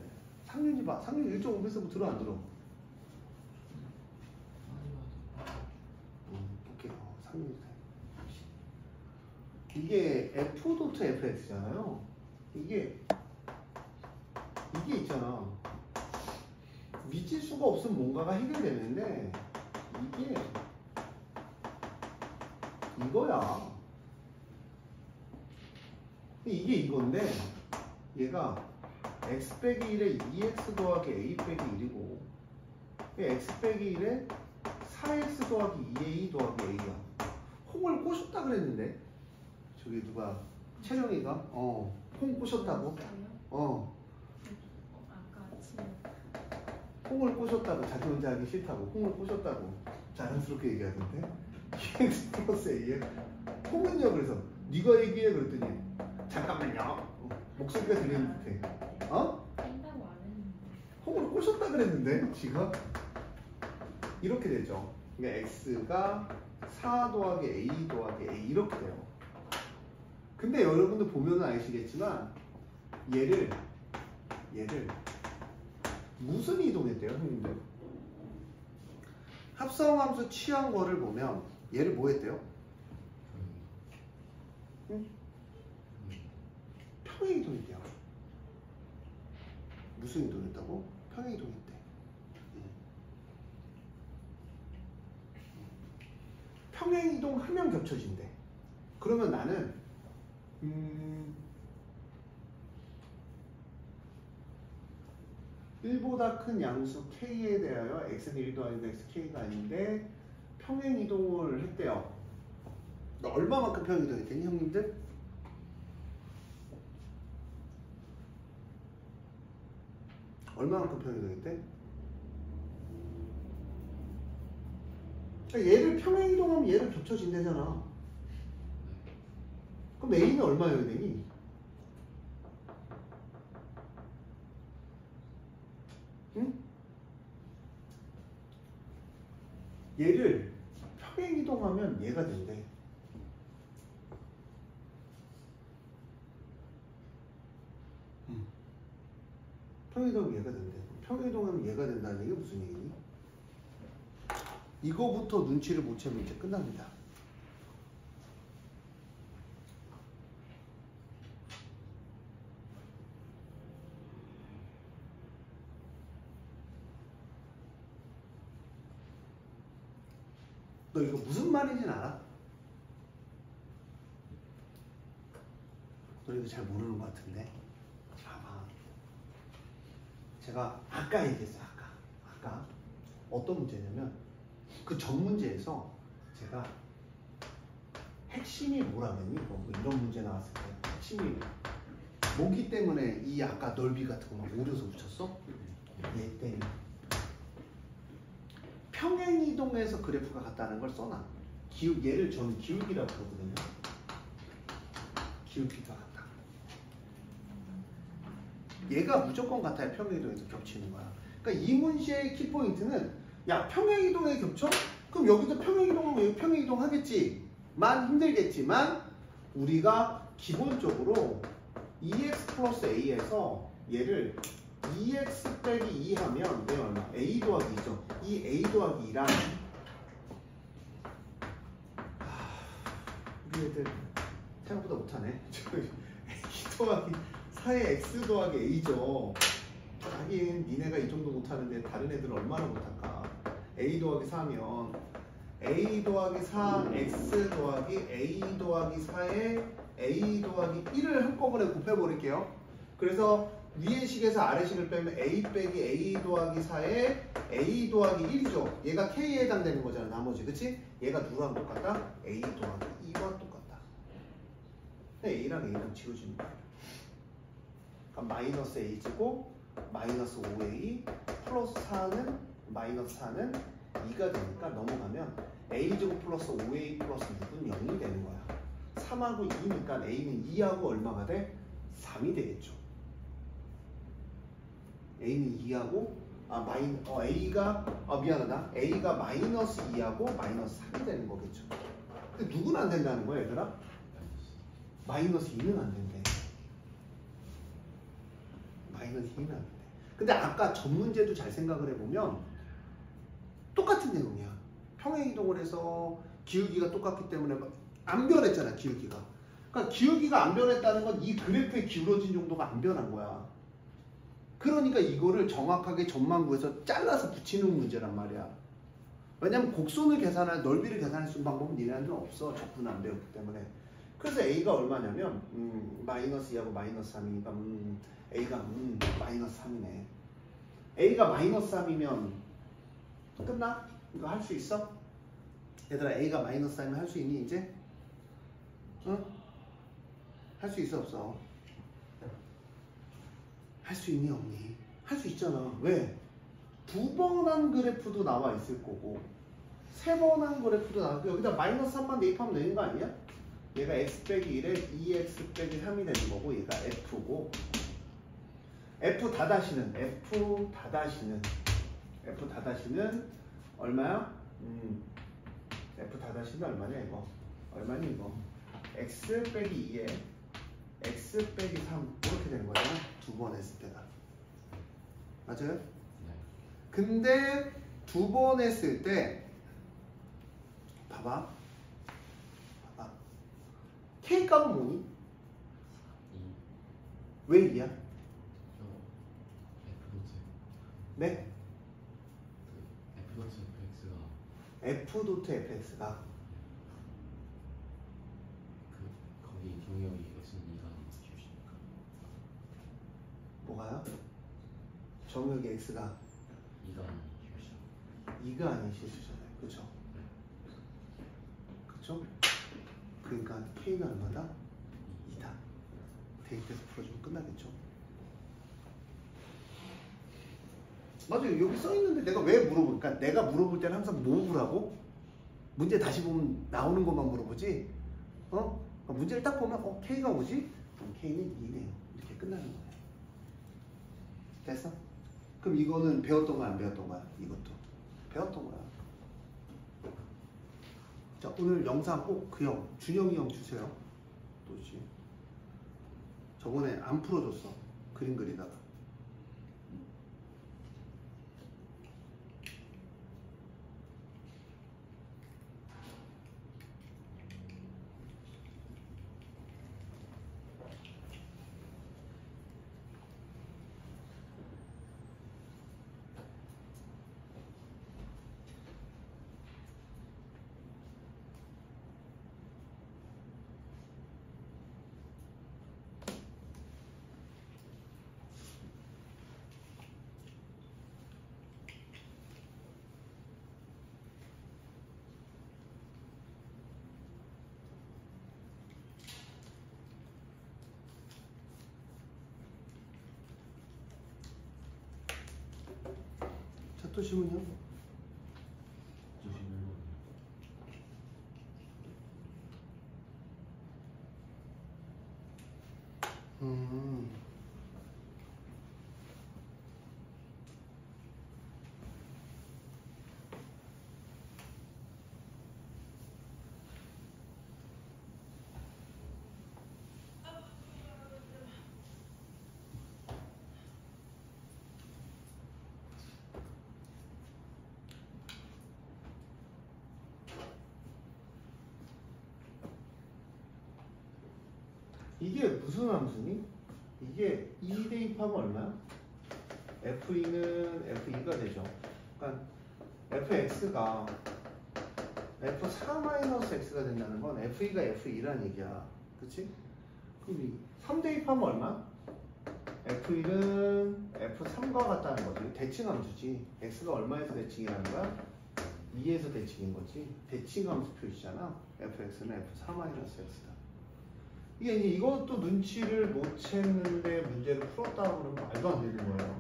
상윤이 봐. 상윤이 1.5배속으로 들어 안 들어? 볼게요. 상윤이 이게 F.fx잖아요. 이게 있잖아. 미지수가 없으면 뭔가가 해결되는데 이게 이거야. 이게 이건데 얘가 x 빼기 1에 2x 더하기 a 빼기 1이고 x 빼기 1에 4x 더하기 2a 더하기 a야. 홍을 꼬셨다 그랬는데 저기 누가 채령이가 홍 꼬셨다고? 아까 아침에 홍을 꼬셨다고. 자기 혼자 하기 싫다고 홍을 꼬셨다고 자랑스럽게 얘기하던데. x 플러스 a에 홍은요. 그래서 네가 얘기해 그랬더니 잠깐만요. 목소리가 들리는 듯해. 한다고 안 했는데. 홍을 꼬셨다 그랬는데 지금 이렇게 되죠. 그러니까 x가 4 더하기 a 더하기 a 이렇게 돼요. 근데 여러분들 보면은 아시겠지만 얘를 무슨 이동했대요, 형님들? 합성함수 취한 거를 보면 얘를 뭐 했대요? 응? 평행 이동했대요. 무슨 이동했다고? 평행 이동했대. 평행 이동하면 겹쳐진대. 그러면 나는 1보다 큰 양수 k에 대하여 x는 1도 아닌데 x k가 아닌데 평행 이동을 했대요. 얼마만큼 평행 이동했대니 형님들? 얼마만큼 평행 이동했대? 그러니까 얘를 평행 이동하면 얘를 겹쳐진대잖아. 그럼 a는 얼마여야 되니? 응? 얘를 평행 이동하면 얘가 된대. 평행 이동하면 얘가 된대. 평행 이동하면 얘가 된다는 게 무슨 얘기니? 이거부터 눈치를 못 채면 이제 끝납니다. 너 이거 무슨 말인지는 알아? 너 이거 잘 모르는 것 같은데? 봐봐. 제가 아까 얘기했어요. 아까 어떤 문제냐면 그 전 문제에서 제가 핵심이 뭐라면이 뭐 이런 문제 나왔을 때 핵심이 뭐기 때문에 이 아까 넓이 같은 거 막 오려서 붙였어? 얘 때문에. 평행 이동에서 그래프가 같다는 걸 써놔. 얘를 저는 기울기라고 부르거든요. 기울기가 같다. 얘가 무조건 같아야 평행이동에서 겹치는 거야. 그러니까 이문시의 키포인트는 야 평행이동에 겹쳐? 그럼 여기도 평행이동은 왜 평행이동 하겠지만 힘들겠지만 우리가 기본적으로 2x 플러스 a에서 얘를 2x 빼기 2 하면 얘 얼마? a 더하기 2죠. 이 a 더하기 2랑 우리 애들 생각보다 못하네. a 더하기 4의 x 더하기 a죠. 하긴 니네가 이 정도 못하는데 다른 애들은 얼마나 못할까. a 더하기 4면 a 더하기 4 x 더하기 a 더하기 4에 a 더하기 1을 한꺼번에 곱해버릴게요. 그래서 위의 식에서 아래 식을 빼면 a 빼기 a 더하기 4에 a 더하기 1이죠. 얘가 k에 해당되는 거잖아 나머지. 그치? 얘가 누구랑 똑같다? a 더하기 2와 똑같다. a랑 a랑 지워지는 거야. 그러니까 마이너스 a제곱 마이너스 5a 플러스 4는 마이너스 4는 2가 되니까 넘어가면 a제곱 플러스 5a 플러스 6은 0이 되는 거야. 3하고 2니까 a는 2하고 얼마가 돼? 3이 되겠죠. a는 2하고 a가 미안하다. a가 마이너스 2하고 마이너스 3이 되는 거겠죠. 근데 누구는 안 된다는 거야 얘들아? 마이너스 2는 안 된대. 마이너스 2는 안 된대. 근데 아까 전 문제도 잘 생각을 해보면 똑같은 내용이야. 평행이동을 해서 기울기가 똑같기 때문에 안 변했잖아 기울기가. 그러니까 기울기가 안 변했다는 건 이 그래프의 기울어진 정도가 안 변한 거야. 그러니까 이거를 정확하게 점만 구해서 잘라서 붙이는 문제란 말이야. 왜냐면 곡선을 계산할 넓이를 계산할 수 있는 방법은 니네한테는 없어. 적분 안 배웠기 때문에. 그래서 a가 얼마냐면 마이너스 2하고 마이너스 3이니까 a가 마이너스 3이네. a가 마이너스 3이면 끝나? 이거 할 수 있어? 얘들아 a가 마이너스 3이면 할 수 있니 이제? 응? 할 수 있어 없어? 할 수 있니 없니? 할 수 있잖아. 왜? 2번 한 그래프도 나와 있을 거고 3번 한 그래프도 나와 있고 여기다 마이너스 3만 대입하면 되는 거 아니야? 얘가 x 빼기 1에 2x 빼기 3이 되는 거고 얘가 f고 f 다다시는 얼마야? f 다다시는 얼마냐 이거? 얼마니 이거? x 빼기 2에 x 빼기 3 이렇게 되는 거잖아. 2번 했을 때가 맞아요? 네. 근데 2번 했을 때 봐봐 k 값은 뭐니? 2. 왜 2야? 네? F 도트 FX가 f 도트 fx가 거기 경력이 X는 2가 주십니까? 뭐가요? 정역의 x가 2가 주시죠. 2가 아닌 실수잖아요. 그쵸? 그쵸? 그러니까 k는 얼마다? 2다. 대입해서 풀어주면 끝나겠죠? 맞아요. 여기 써있는데 내가 왜 물어볼까? 내가 물어볼 때는 항상 뭐 물라고? 문제 다시 보면 나오는 것만 물어보지? 문제를 딱 보면 K가 뭐지? 그럼 K는 2네요. 이렇게 끝나는 거예요. 됐어? 그럼 이거는 배웠던 거야 안 배웠던 거야? 이것도 배웠던 거야. 자 오늘 영상 꼭 그 형 준영이 형 주세요. 또지 저번에 안 풀어줬어. 그림 그리다가. 또 질문이요? 이게 무슨 함수니? 이게 2 대입하면 얼마야? F2는 F2가 되죠. 그러니까 fx가 f4-x가 된다는 건 f2가 f2라는 얘기야. 그치? 그럼 이 3 대입하면 얼마? f1은 f3과 같다는 거지. 대칭 함수지. x가 얼마에서 대칭이라는 거야? 2에서 대칭인 거지. 대칭 함수 표시잖아. fx는 f4-x다. 이게 이제 이것도 눈치를 못 챘는데 문제를 풀었다 그러면 말도 안 되는 거예요.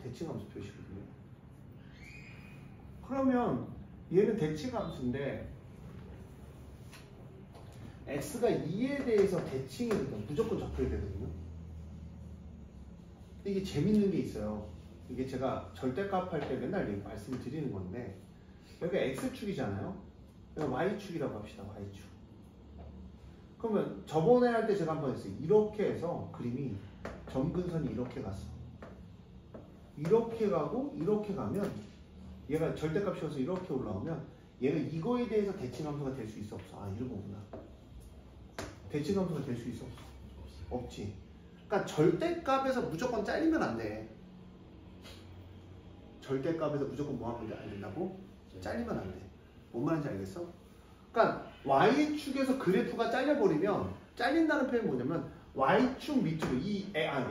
대칭 함수 표시거든요. 그러면 얘는 대칭 함수인데 x가 2에 대해서 대칭이 되면 무조건 접해야 되거든요. 이게 재밌는 게 있어요. 이게 제가 절대값 할 때 맨날 말씀을 드리는 건데 여기가 x축이잖아요. 여기가 y축이라고 합시다. y축. 그러면 저번에 할 때 제가 한번 했어요. 이렇게 해서 그림이 점근선이 이렇게 갔어. 이렇게 가고 이렇게 가면 얘가 절대값이어서 이렇게 올라오면 얘가 이거에 대해서 대칭함수가 될 수 있어 없어? 아 이런 거구나. 대칭함수가 될 수 있어 없어? 없지. 그러니까 절대값에서 무조건 잘리면 안 돼. 절대값에서 무조건 뭐 하면 안 된다고? 잘리면 안 돼. 뭔 말인지 알겠어? 그러니까 y축에서 그래프가 잘려버리면 잘린다는 표현이 뭐냐면 y축 밑으로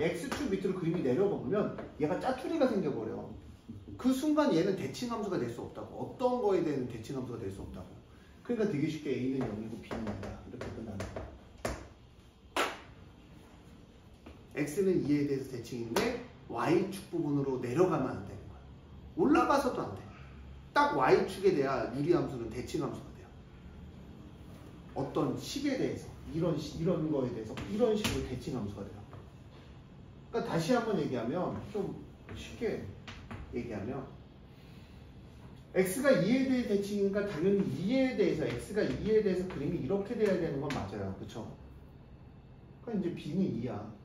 x축 밑으로 그림이 내려보면 얘가 짜투리가 생겨버려. 그 순간 얘는 대칭함수가 될 수 없다고. 어떤 거에 대한 대칭함수가 될 수 없다고. 그러니까 되게 쉽게 a는 0이고 b는 0이다. 이렇게 끝나는 거야. x는 2에 대해서 대칭인데 y축 부분으로 내려가면 안 되는 거야. 올라가서도 안 돼. 딱 y축에 대한 유리함수는 대칭함수가 돼요. 어떤 식에 대해서 이런 거에 대해서 이런 식으로 대칭함수가 돼요. 그러니까 다시 한번 얘기하면 좀 쉽게 얘기하면 x가 2에 대해 대칭이니까 당연히 2에 대해서 x가 2에 대해서 그림이 이렇게 돼야 되는 건 맞아요. 그쵸? 그러니까 이제 b는 2야.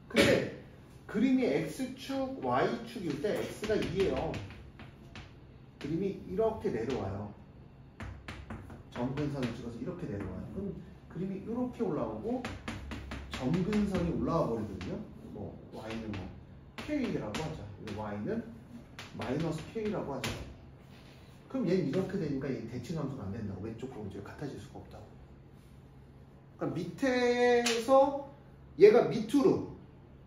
근데 그림이 x축, y축일 때 x가 2예요. 그림이 이렇게 내려와요. 점근선을 찍어서 이렇게 내려와요. 그럼 그림이 이렇게 올라오고 점근선이 올라와 버리거든요. 뭐 y는 뭐 k라고 하자. y는 마이너스 k라고 하자. 그럼 얘는 이렇게 되니까 얘 대칭함수가 안 된다고. 왼쪽과 오른쪽이 같아질 수가 없다고. 그러니까 밑에서 얘가 밑으로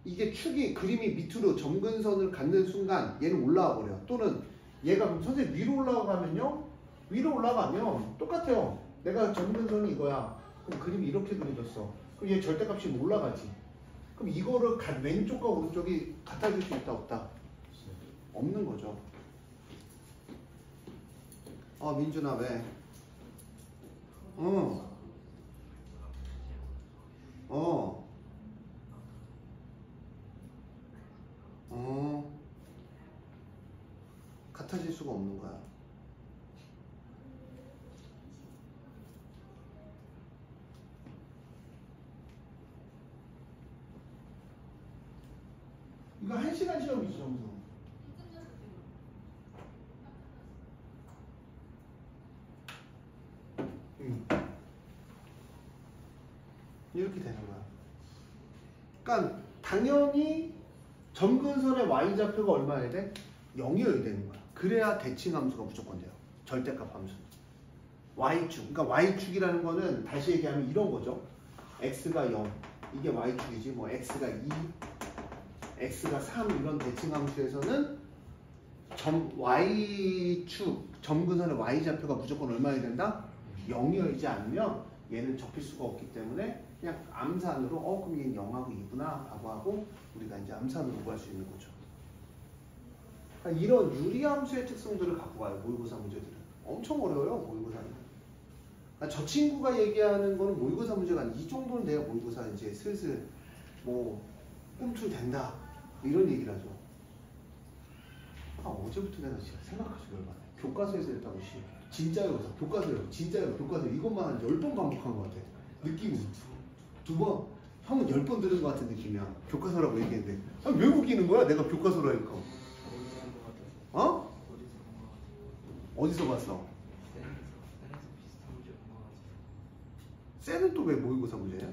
이게 축이 그림이 밑으로 점근선을 갖는 순간 얘는 올라와 버려. 또는 얘가 그럼 선생님 위로 올라가면요? 위로 올라가면 똑같아요. 내가 점근선이 이거야. 그럼 그림이 이렇게 그려졌어. 그럼 얘 절대값이 뭐 올라가지. 그럼 이거를 왼쪽과 오른쪽이 같아질 수 있다 없다? 없는 거죠. 민준아 왜? 같아질 수가 없는 거야. 이거 1시간 시험이지 점수. 이렇게 되는 거야. 그러니까 당연히 점근선의 y좌표가 얼마여야 돼? 0이어야 되는 거야. 그래야 대칭 함수가 무조건 돼요. 절대값 함수. y축. 그러니까 y축이라는 거는 다시 얘기하면 이런 거죠. x가 0. 이게 y축이지. 뭐 x가 2, x가 3 이런 대칭 함수에서는 y축 점근선의 y좌표가 무조건 얼마여야 된다? 0이어야지 않으면 얘는 접힐 수가 없기 때문에 그냥 암산으로 그럼 얘는 0하고 2구나 라고 하고 우리가 이제 암산으로 구할 수 있는 거죠. 그러니까 이런 유리함수의 특성들을 갖고 가요. 모의고사 문제들은. 엄청 어려워요. 모의고사는. 그러니까 저 친구가 얘기하는 거는 모의고사 문제가 아니고 이 정도는 내가 모의고사 이제 슬슬 뭐 꿈틀댄다 이런 얘기를 하죠. 어제부터 내가 진짜 생각하시기 얼마나 교과서에서 했다고 진짜요? 교과서요? 진짜요? 교과서 이것만 한 10번 반복한 것 같아. 느낌이. 2번? 형은 10번 들은 것 같은 느낌이야. 교과서라고 얘기했는데. 왜 웃기는 거야? 내가 교과서라니까. 어디서 봤어? 쌤은 또 왜 모의고사 문제야?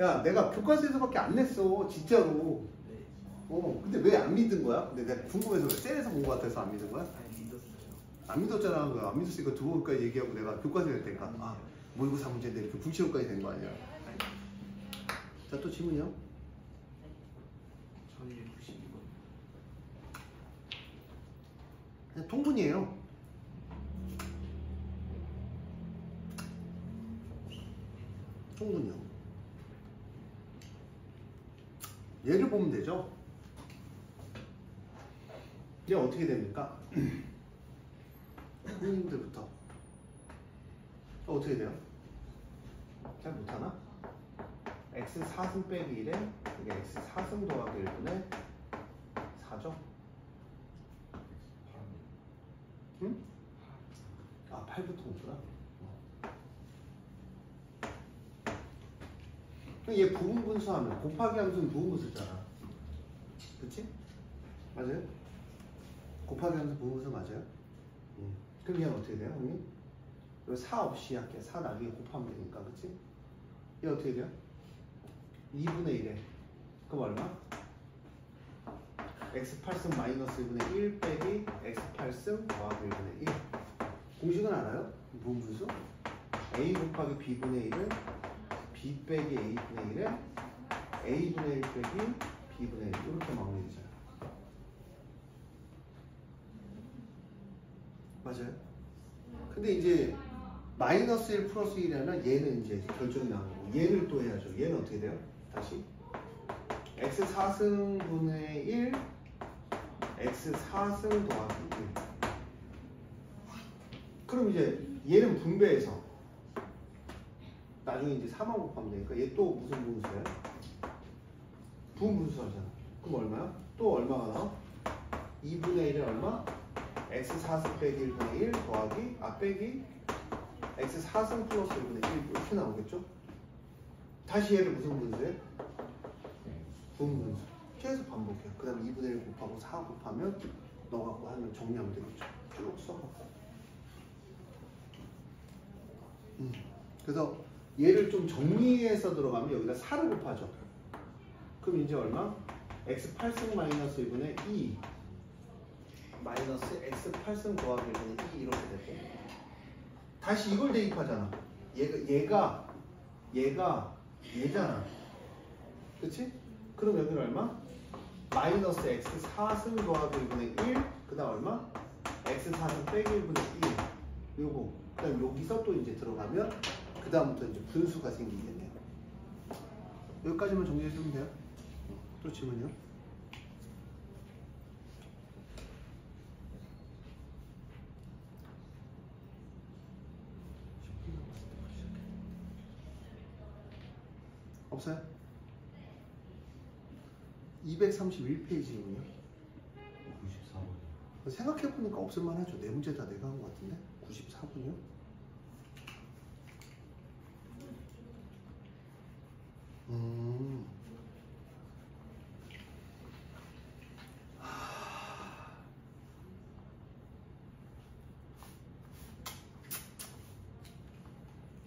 야, 내가 교과서에서밖에 안 냈어, 진짜로. 네. 근데 왜 안 믿은 거야? 근데 내가 궁금해서 그래. 셀에서 본 거 같아서 안 믿은 거야? 아니 믿었어요. 안 믿었잖아. 그거 안 믿었으니까 두 번까지 얘기하고 내가 교과서 낼 때니까 모의고사 문제인데 이렇게 불치용까지 된 거 아니야? 아니 자, 또 질문이요? 저희 92번. 그냥 통분이에요. 통분이요. 얘를 보면 되죠. 얘 어떻게 됩니까? 선생님들부터 어떻게 돼요? 잘 못하나? x 4승 빼기 1에 이게 x 4승 더하기 1분의 4죠? 응? 아, 8부터 오구나. 얘 부분분수하면 곱하기 함수는 부분분수잖아. 그치? 맞아요? 곱하기 함수 부분분수 맞아요? 그럼 얘는 어떻게 돼요, 형님? 이거 4 없이 할게. 4 나중에 곱하면 되니까, 그치? 얘 어떻게 돼요? 2분의 1에 그럼 얼마? x8승 마이너스 1분의 1 빼기 x8승 더하기 1분의 1. 공식은 알아요? 부분분수? a 곱하기 b분의 1은 b 빼기 a분의 1에 a분의 1 빼기 b분의 1 이렇게 마무리되잖아요. 맞아요? 근데 이제 마이너스 1 플러스 1이라면 얘는 이제 결정이 나온 거고 얘를 또 해야죠. 얘는 어떻게 돼요? 다시 x 4승분의 1 x 4승 더하기 1. 그럼 이제 얘는 분배해서 나중에 이제 4만 곱하면 되니까 얘 또 무슨 분수예요? 부분분수 하잖아. 그럼 얼마야? 또 얼마가 나와? 2분의 1에 얼마? x 4승 빼기 1분의 1 더하기 빼기 x 4승 플러스 1분의 1 이렇게 나오겠죠? 다시 얘를 무슨 분수해? 부분분수. 계속 반복해요. 그 다음에 2분의 1 곱하고 4 곱하면 넣어갖고 하면 정리하면 되겠죠. 쭉 써갖고. 그래서 얘를 좀 정리해서 들어가면 여기다 4를 곱하죠. 그럼 이제 얼마? x 8승 마이너스 1분의 2 마이너스 x 8승 더하기 1분의 2 이렇게 되고 다시 이걸 대입하잖아. 얘가 얘잖아. 그치? 그럼 여기는 얼마? 마이너스 x 4승 더하기 1분의 1 그 다음 얼마? x 4승 빼기 1분의 1 요거 그 다음 여기서 또 이제 들어가면 그 다음부터 이제 분수가 생기겠네요. 여기까지만 정리해주면 돼요. 또 질문이요? 없어요? 231페이지군요. 94번. 생각해보니까 없을만 하죠. 네 문제 다 내가 한 것 같은데? 94분이요?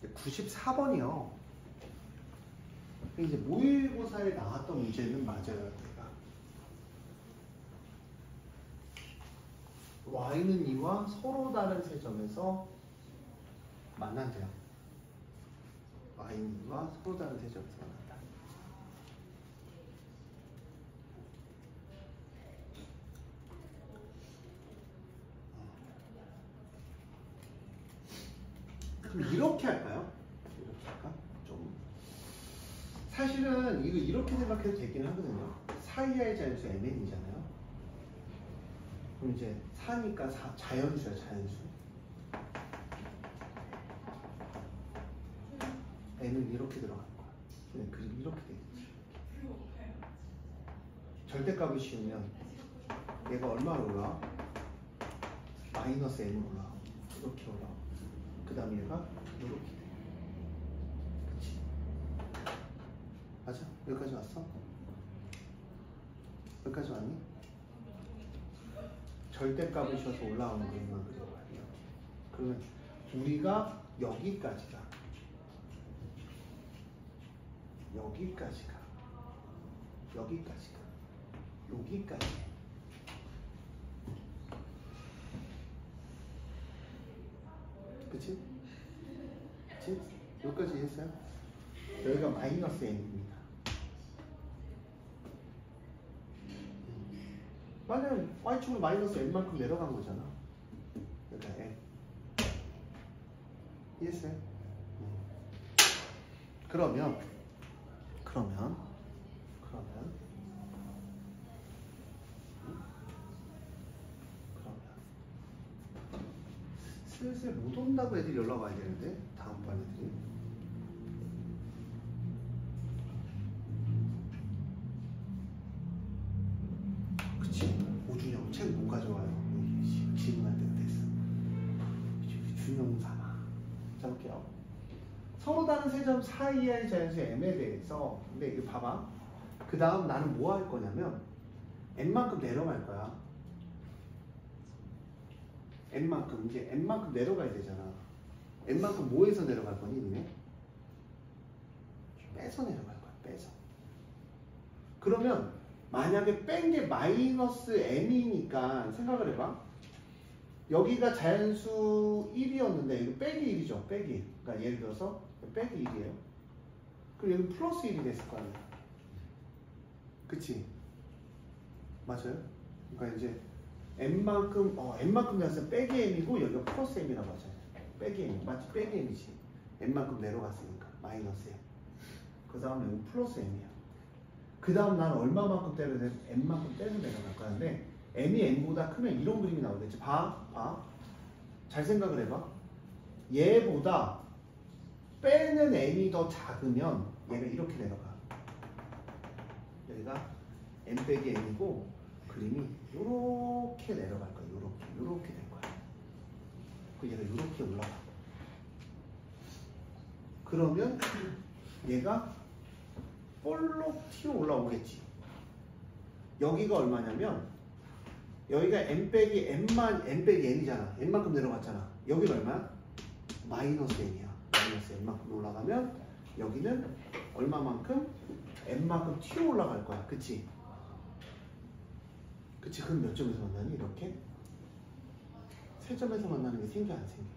네, 94번이요. 이제 모의고사에 나왔던 문제는 맞아요. 내가 y는 2와 서로 다른 세 점에서 만난대요. y는 2와 서로 다른 세 점에서 만난다. 그럼 이렇게 할까요? 이렇게 할까? 좀 사실은 이거 이렇게 생각해도 되긴 하거든요. 4이하의 자연수 mn이잖아요. 그럼 이제 4니까 자연수야, 자연수. n은 이렇게 들어갈 거야. 그럼 이렇게 되겠지. 절대값을 씌우면 얘가 얼마로 올라와? 마이너스 n으로 올라와. 이렇게 올라와. 그 다음에 얘가 이렇게 돼. 그치? 맞아? 여기까지 왔어? 여기까지 왔니? 절대값을 씌워서 올라오는 것만 그려봐요. 이렇게. 그러면 우리가 여기까지가 여기까지 가. 여기까지 가. 여기까지. 그치? 그치? 여기까지 이해했어요? 여기가 마이너스 n입니다. 만약 y축은 마이너스 n만큼 내려간 거잖아. 그러니까 n. 이해했어요? 그러면 슬슬 못 온다고 애들이 연락 와야 되는데 다음 반 애들이. 그치? 오준영 책 못 가져와요. 질문할 때가 됐어. 준영 삼아. 자 볼게요. 서로 다른 세 점 사이의 자연수 m에 대해서 근데 이거 봐봐. 그 다음 나는 뭐 할 거냐면 n만큼 내려갈 거야. n만큼 이제 n만큼 내려가야 되잖아. n만큼 뭐에서 내려갈 거니 니네? 빼서 내려갈 거야. 빼서. 그러면 만약에 뺀 게 마이너스 n이니까 생각을 해봐. 여기가 자연수 1이었는데 이거 빼기 1이죠. 빼기 1. 그러니까 예를 들어서 빼기 1이에요. 그럼 여기 플러스 1이 됐을 거 아니야. 그치? 맞아요? 그러니까 이제 n만큼 나왔으면 빼기 m이고 여기가 플러스 m이라고 하잖아요. 빼기 m. 맞지? 빼기 m이지. n만큼 내려갔으니까 마이너스 m. 그 다음 여기 플러스 m이야. 그 다음 난 얼마만큼 떼야 돼? n만큼 떼서 내려갈 거는데 m이 n보다 크면 이런 그림이 나오겠지. 봐. 잘 생각을 해봐. 얘보다 빼는 n이 더 작으면 얘가 이렇게 내려가. 여기가 n 빼기 n이고 그림이 요렇게 내려갈 거야. 요렇게 될 거야. 그 얘가 요렇게 올라가. 그러면 얘가 볼록 튀어 올라오겠지. 여기가 얼마냐면 여기가 n 빼기 n이잖아. n만큼 내려갔잖아. 여기는 얼마야? 마이너스 n이야. 마이너스 n만큼 올라가면 여기는 얼마만큼? n만큼 튀어 올라갈 거야. 그치? 그치? 그럼 몇 점에서 만나니? 이렇게? 세 점에서 만나는 게 생겨 안 생겨?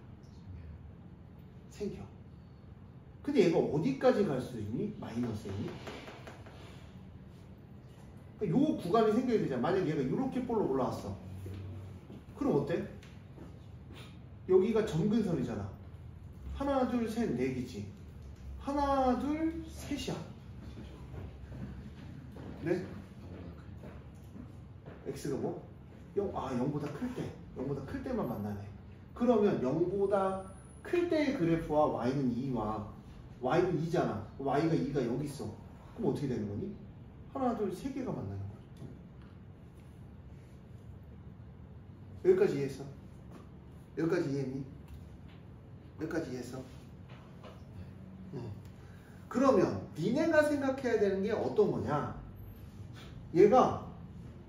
생겨. 근데 얘가 어디까지 갈 수 있니? 마이너스 n이? 요 구간이 생겨야 되잖아. 만약 얘가 이렇게 볼로 올라왔어. 그럼 어때? 여기가 점근선이잖아. 하나, 둘, 셋, 네 개지. 하나, 둘, 셋이야. 네? x가 뭐? 0보다 클 때. 0보다 클 때만 만나네. 그러면 0보다 클 때의 그래프와 y는 2와 y는 2잖아. y가 2가 여기 있어. 그럼 어떻게 되는 거니? 하나, 둘, 세 개가 만나는 거야. 여기까지 이해했어? 여기까지 이해했니? 여기까지 이해했어? 그러면 니네가 생각해야 되는 게 어떤 거냐? 얘가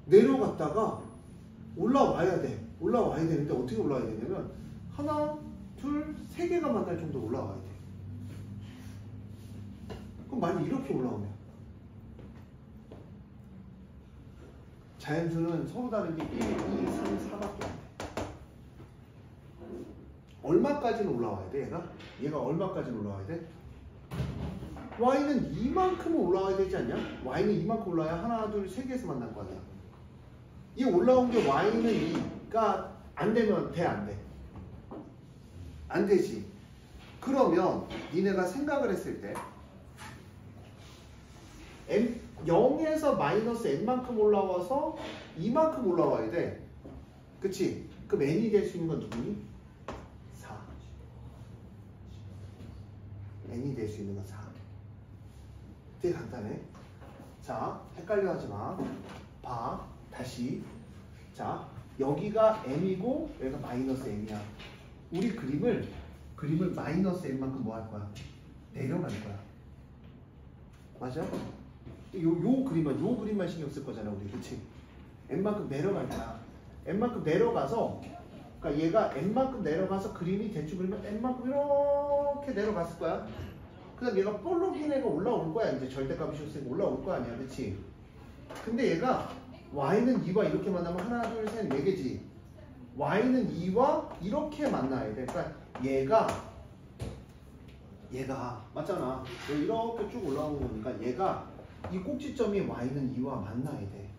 내려갔다가 올라와야 돼. 올라와야 되는데 어떻게 올라와야 되냐면 하나, 둘, 세 개가 만날 정도 올라와야 돼. 그럼 만약 이렇게 올라오면 자연수는 서로 다른 게 1, 2, 3, 4밖에 안 돼. 얼마까지는 올라와야 돼, 얘가 얼마까지는 올라와야 돼? y는 이만큼은 올라와야 되지 않냐? y는 이만큼 올라야 하나, 둘, 세 개에서 만날 거 아니야. 이 올라온 게 y는 2가 안 되면 돼, 안 돼? 안 되지. 그러면 니네가 생각을 했을 때 m 0에서 마이너스 n만큼 올라와서 이만큼 올라와야 돼. 그치? 그럼 n이 될 수 있는 건 누구니? 4. n이 될 수 있는 건 4. 되게 간단해. 자, 헷갈려 하지 마. 봐. 다시. 자, 여기가 m이고 여기가 마이너스 n이야. 우리 그림을 마이너스 n만큼 뭐 할 거야? 내려갈 거야. 맞아? 요 그림만 신경 쓸 거잖아, 우리. 그치? n만큼 내려갈 거야. n만큼 내려가서, 그러니까 얘가 n만큼 내려가서 그림이 대충 그리면 n만큼 이렇게 내려갔을 거야. 그다음 얘가 볼록인 애가 올라올 거야. 이제 절대값이 줬으니까 올라올 거 아니야, 그렇지? 근데 얘가 y는 2와 이렇게 만나면 하나, 둘, 셋, 4개지. y는 2와 이렇게 만나야 돼. 그러니까 얘가 맞잖아. 이렇게 쭉 올라오는 거니까 얘가 이 꼭지점이 y는 2와 만나야 돼.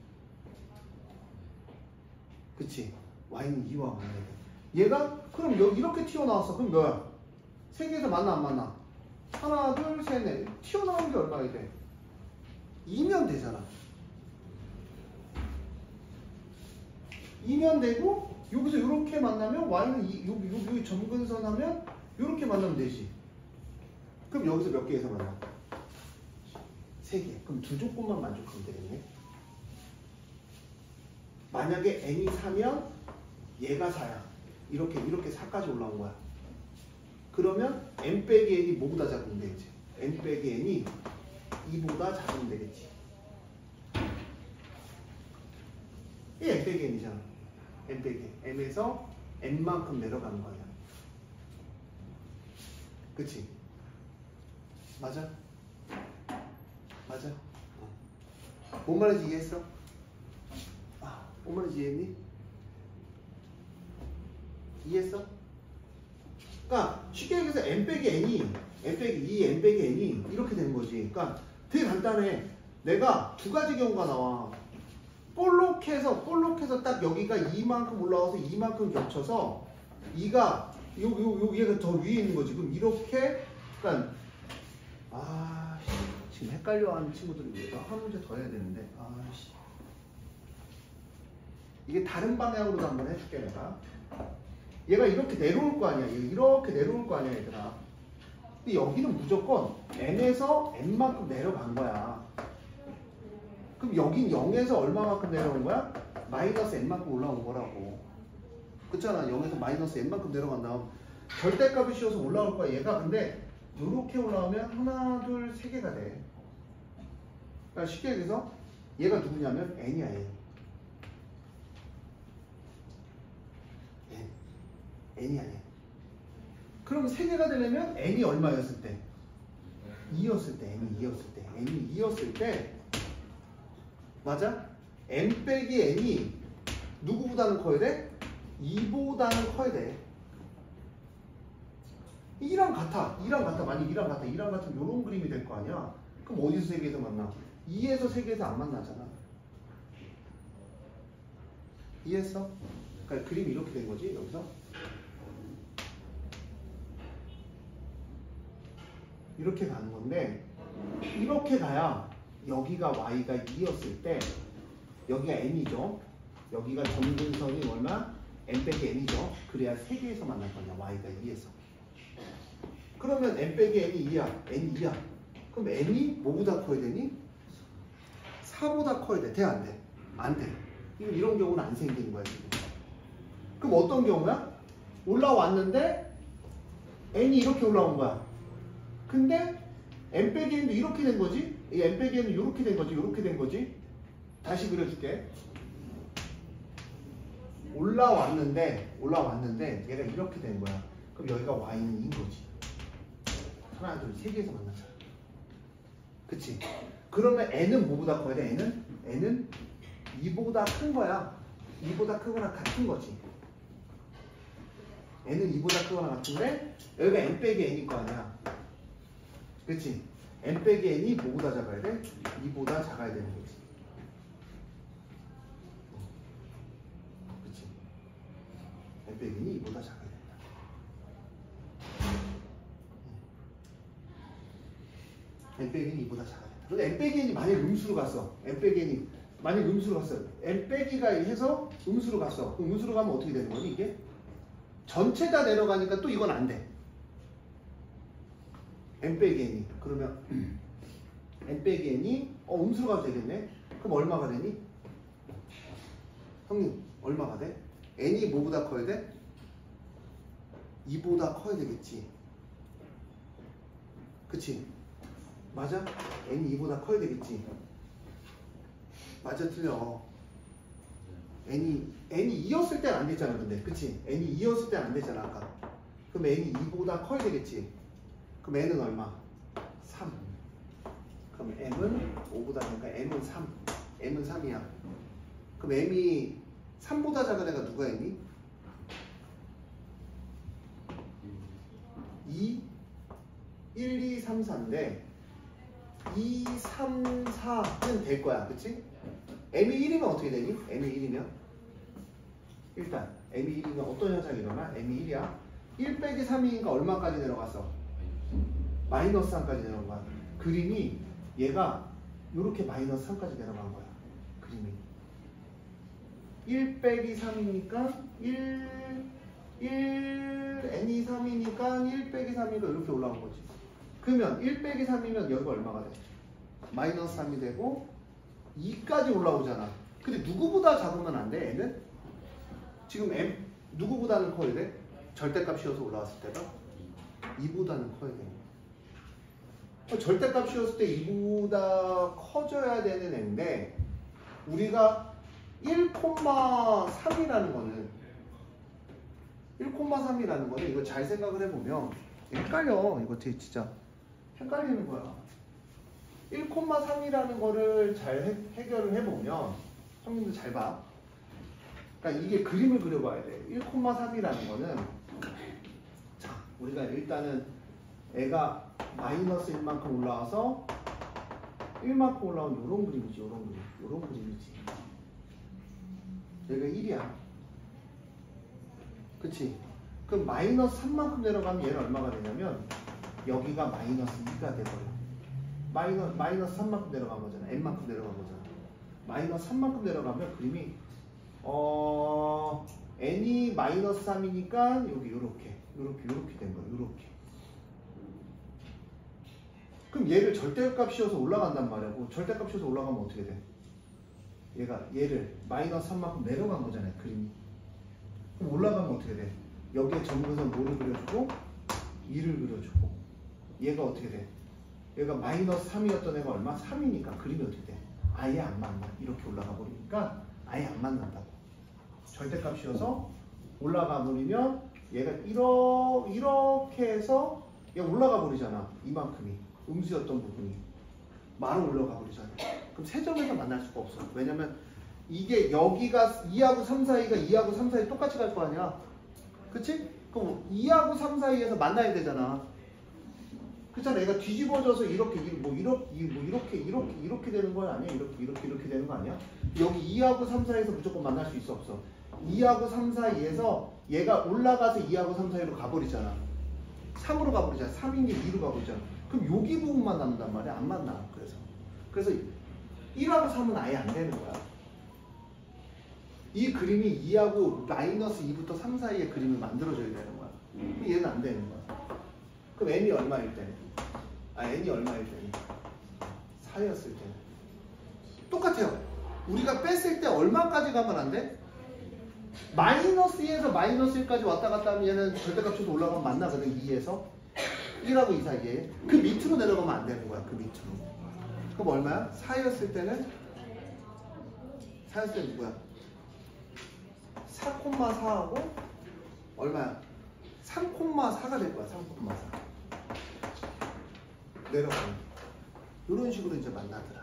그치? y는 2와 만나야 돼. 얘가 그럼 여기 이렇게 튀어나왔어. 그럼 뭐야? 세 개에서 만나 안 만나? 하나, 둘, 셋, 넷. 튀어나온 게 얼마야 돼? 2면 되잖아. 2면 되고 여기서 이렇게 만나면 y는 여기 점근선 하면 이렇게 만나면 되지. 그럼 여기서 몇 개에서 만나? 3개. 그럼 두 조건만 만족하면 되겠네. 만약에 n이 4면 얘가 4야. 이렇게 4까지 올라온 거야. 그러면 n 빼기 n이 뭐보다 작으면 되겠지? n 빼기 n이 2보다 작으면 되겠지. 이 n 빼기 n이잖아. n 빼기 n에서 n만큼 내려가는 거 아니야. 그치? 맞아? 맞아? 뭔 말인지 이해했어? 뭔 말인지 이해했니? 이해했어? 그러니까 쉽게 얘기해서 n 빼기 n이 n 빼기 n이 이렇게 되는 거지. 그러니까 되게 간단해. 내가 두 가지 경우가 나와. 볼록해서 딱 여기가 2만큼 올라와서 2만큼 겹쳐서 2가 얘가 더 위에 있는 거지. 그럼 이렇게 그러니까 지금 헷갈려하는 친구들이 한 문제 더 해야 되는데 이게 다른 방향으로도 한번 해줄게 내가. 얘가 이렇게 내려올 거 아니야. 이렇게 내려올 거 아니야 얘들아. 근데 여기는 무조건 n에서 n만큼 내려간 거야. 그럼 여긴 0에서 얼마만큼 내려온 거야? 마이너스 n만큼 올라온 거라고. 그렇잖아. 0에서 마이너스 n만큼 내려간 다음 절대값이 씌워서 올라올 거야 얘가. 근데 이렇게 올라오면 하나, 둘, 3개가 돼. 그러니까 쉽게 얘기해서 얘가 누구냐면 n이야 n. n이야 n. 그럼 3개가 되려면 n이 얼마였을 때? 2였을 때. n이 2였을 때 맞아? n 빼기 n이 누구보다는 커야 돼? 2보다는 커야 돼. 2랑 같아. 만약 2랑 같으면 이런 그림이 될 거 아니야. 그럼 어디서 3개에서 만나? 2에서 3개에서 안 만나잖아. 이해했어? 그러니까 그림이 이렇게 된 거지 여기서. 이렇게 가는 건데 이렇게 가야 여기가 y가 2였을 때 여기가 n이죠. 여기가 점근선이 얼마? n 빼기 n이죠. 그래야 3개에서 만날 거냐 y가 2에서. 그러면 n 빼기 n이 2야. n이 2야. 그럼 n이 뭐보다 커야 되니? 4보다 커야 돼. 돼 안 돼? 안 돼. 이런 경우는 안 생기는 거야 지금. 그럼 어떤 경우야? 올라왔는데 n이 이렇게 올라온 거야. 근데 n 빼기 n도 이렇게 된 거지? 이 n 빼기 n은 이렇게 된 거지? 다시 그려줄게. 올라왔는데 얘가 이렇게 된 거야. 그럼 여기가 y는 2인 거지. 하나, 둘, 3개에서 만나자. 그치? 그러면 n은 뭐보다 커야 돼? n은 2보다 큰 거야. 2보다 크거나 같은 거지. n은 2보다 크거나 같은데 여기가 n 빼기 n일 거 아니야. 그치? n 빼기 n이 뭐보다 작아야 돼? 2보다 작아야 되는 거지. 그치? n 빼기 n이 2보다 작아야 된다. n 빼기 n이 2보다 작아야 된다. 근데 n 빼기 n이 만약 음수로 갔어. n 빼기가 해서 음수로 갔어. 그럼 음수로 가면 어떻게 되는 거니 이게? 전체 다 내려가니까 또 이건 안 돼. n 빼기 n이. 그러면 n 빼기 n이 음수로 가도 되겠네. 그럼 얼마가 되니? 형님 얼마가 돼? n이 뭐보다 커야 돼? 2보다 커야 되겠지. 그치? 맞아? n이 2보다 커야 되겠지. 맞아 틀려. n이 2였을 때는 안 됐잖아. 근데 그치? n이 2였을 때는 안 됐잖아 아까. 그럼 n이 2보다 커야 되겠지. 그럼 n은 얼마? 그럼 m은 5보다 작으니까 m은 3. m은 3이야. 그럼 m이 3보다 작은 애가 누가 있니? 2, 1, 2, 3, 4인데 2, 3, 4는 될 거야. 그치? m이 1이면 어떻게 되니? m이 1이면 일단 m이 1이면 어떤 현상이 일어나? m이 1이야. 1 빼기 3이니까 얼마까지 내려갔어? 마이너스 3까지 내려간 거야. 그림이 얘가 이렇게 마이너스 3까지 내려간 거야. 그림이 1 빼기 3이니까 n이 3이니까 1 빼기 3이니까 이렇게 올라온 거지. 그러면 1 빼기 3이면 여기가 얼마가 돼? 마이너스 3이 되고 2까지 올라오잖아. 근데 누구보다 작으면 안 돼? n은? 지금 m 누구보다는 커야 돼? 절대값이어서 올라왔을 때가 2보다는 커야 돼. 절대값이었을 때 2보다 커져야 되는 애인데 우리가 1,3이라는 거는 1,3이라는 거는 이거 잘 생각을 해보면 헷갈려. 이거 진짜 헷갈리는 거야. 1,3이라는 거를 잘 해결을 해보면 형님들 잘 봐. 그러니까 이게 그림을 그려봐야 돼. 1,3이라는 거는 자 우리가 일단은 애가 마이너스 1만큼 올라와서 1만큼 올라온 요런 그림이지. 요런 그림이지. 여기가 1이야. 그치? 그럼 마이너스 3만큼 내려가면 얘는 얼마가 되냐면 여기가 마이너스 2가 돼버려. 마이너스 3만큼 내려간 거잖아. n만큼 내려간 거잖아. 마이너스 3만큼 내려가면 그림이 n이 마이너스 3이니까 여기 요렇게 된 거야. 요렇게. 그럼 얘를 절대값이어서 올라간단 말이야. 절대값이어서 올라가면 어떻게 돼? 얘를 마이너스 3만큼 내려간 거잖아요. 그림이. 그럼 올라가면 어떻게 돼? 여기에 점근선 뭐를 그려주고 2를 그려주고 얘가 어떻게 돼? 얘가 마이너스 3이었던 애가 얼마? 3이니까 그림이 어떻게 돼? 아예 안 만나. 이렇게 올라가 버리니까 아예 안 만난다고. 절대값이어서 올라가 버리면 얘가 이렇게 해서 얘가 올라가 버리잖아. 이만큼이. 음수였던 부분이. 바로 올라가 버리잖아. 그럼 세 점에서 만날 수가 없어. 왜냐면 이게 여기가 2하고 3 사이가 2하고 3 사이 똑같이 갈 거 아니야. 그치? 그럼 2하고 3 사이에서 만나야 되잖아. 그렇잖아. 얘가 뒤집어져서 이렇게 되는 거 아니야? 이렇게 되는 거 아니야? 여기 2하고 3 사이에서 무조건 만날 수 있어 없어? 2하고 3 사이에서 얘가 올라가서 2하고 3 사이로 가버리잖아. 3으로 가버리잖아. 3인 게 2로 가버리잖아. 그럼 여기 부분만 남는단 말이야. 안 만나. 그래서 1하고 3은 아예 안 되는 거야. 이 그림이 2하고 마이너스 2부터 3 사이의 그림을 만들어줘야 되는 거야. 그럼 얘는 안 되는 거야. 그럼 n이 얼마일 때? n이 얼마일 때니? 4였을 때. 똑같아요. 우리가 뺐을 때 얼마까지 가면 안 돼? 마이너스 2에서 마이너스 1까지 왔다 갔다 하면 얘는 절대값으로 올라가면 만나거든. 2에서 1하고 2 사이에. 그 밑으로 내려가면 안 되는 거야. 그 밑으로. 그럼 얼마야? 4였을 때는? 4였을 때 누구야? 4,4하고 얼마야? 3,4가 될 거야. 3,4. 내려가면. 이런 식으로 이제 만나더라.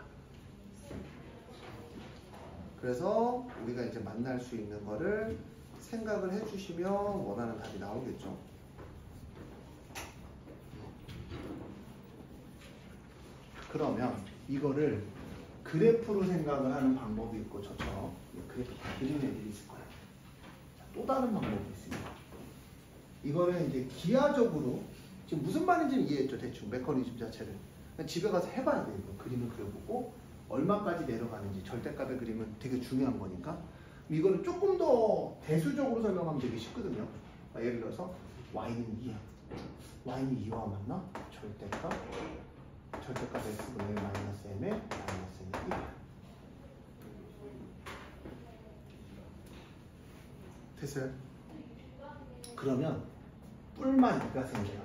그래서 우리가 이제 만날 수 있는 거를 생각을 해주시면 원하는 답이 나오겠죠. 그러면 이거를 그래프로 생각을 하는 방법이 있고 저처럼 그래프 다 그리는 애들이 있을 거야. 또 다른 방법이 있습니다. 이거는 이제 기하적으로 지금 무슨 말인지는 이해했죠. 대충 메커니즘 자체를. 집에 가서 해봐야 돼. 이거 그림을 그려보고 얼마까지 내려가는지 절대값의 그림은 되게 중요한 거니까. 이거는 조금 더 대수적으로 설명하면 되게 쉽거든요. 예를 들어서 y는 2야. y는 2와 만나? 절대값 x분의 마이너스 m의 마이너스 m의 1이야. 됐어요? 그러면 뿔만 2가 생겨요.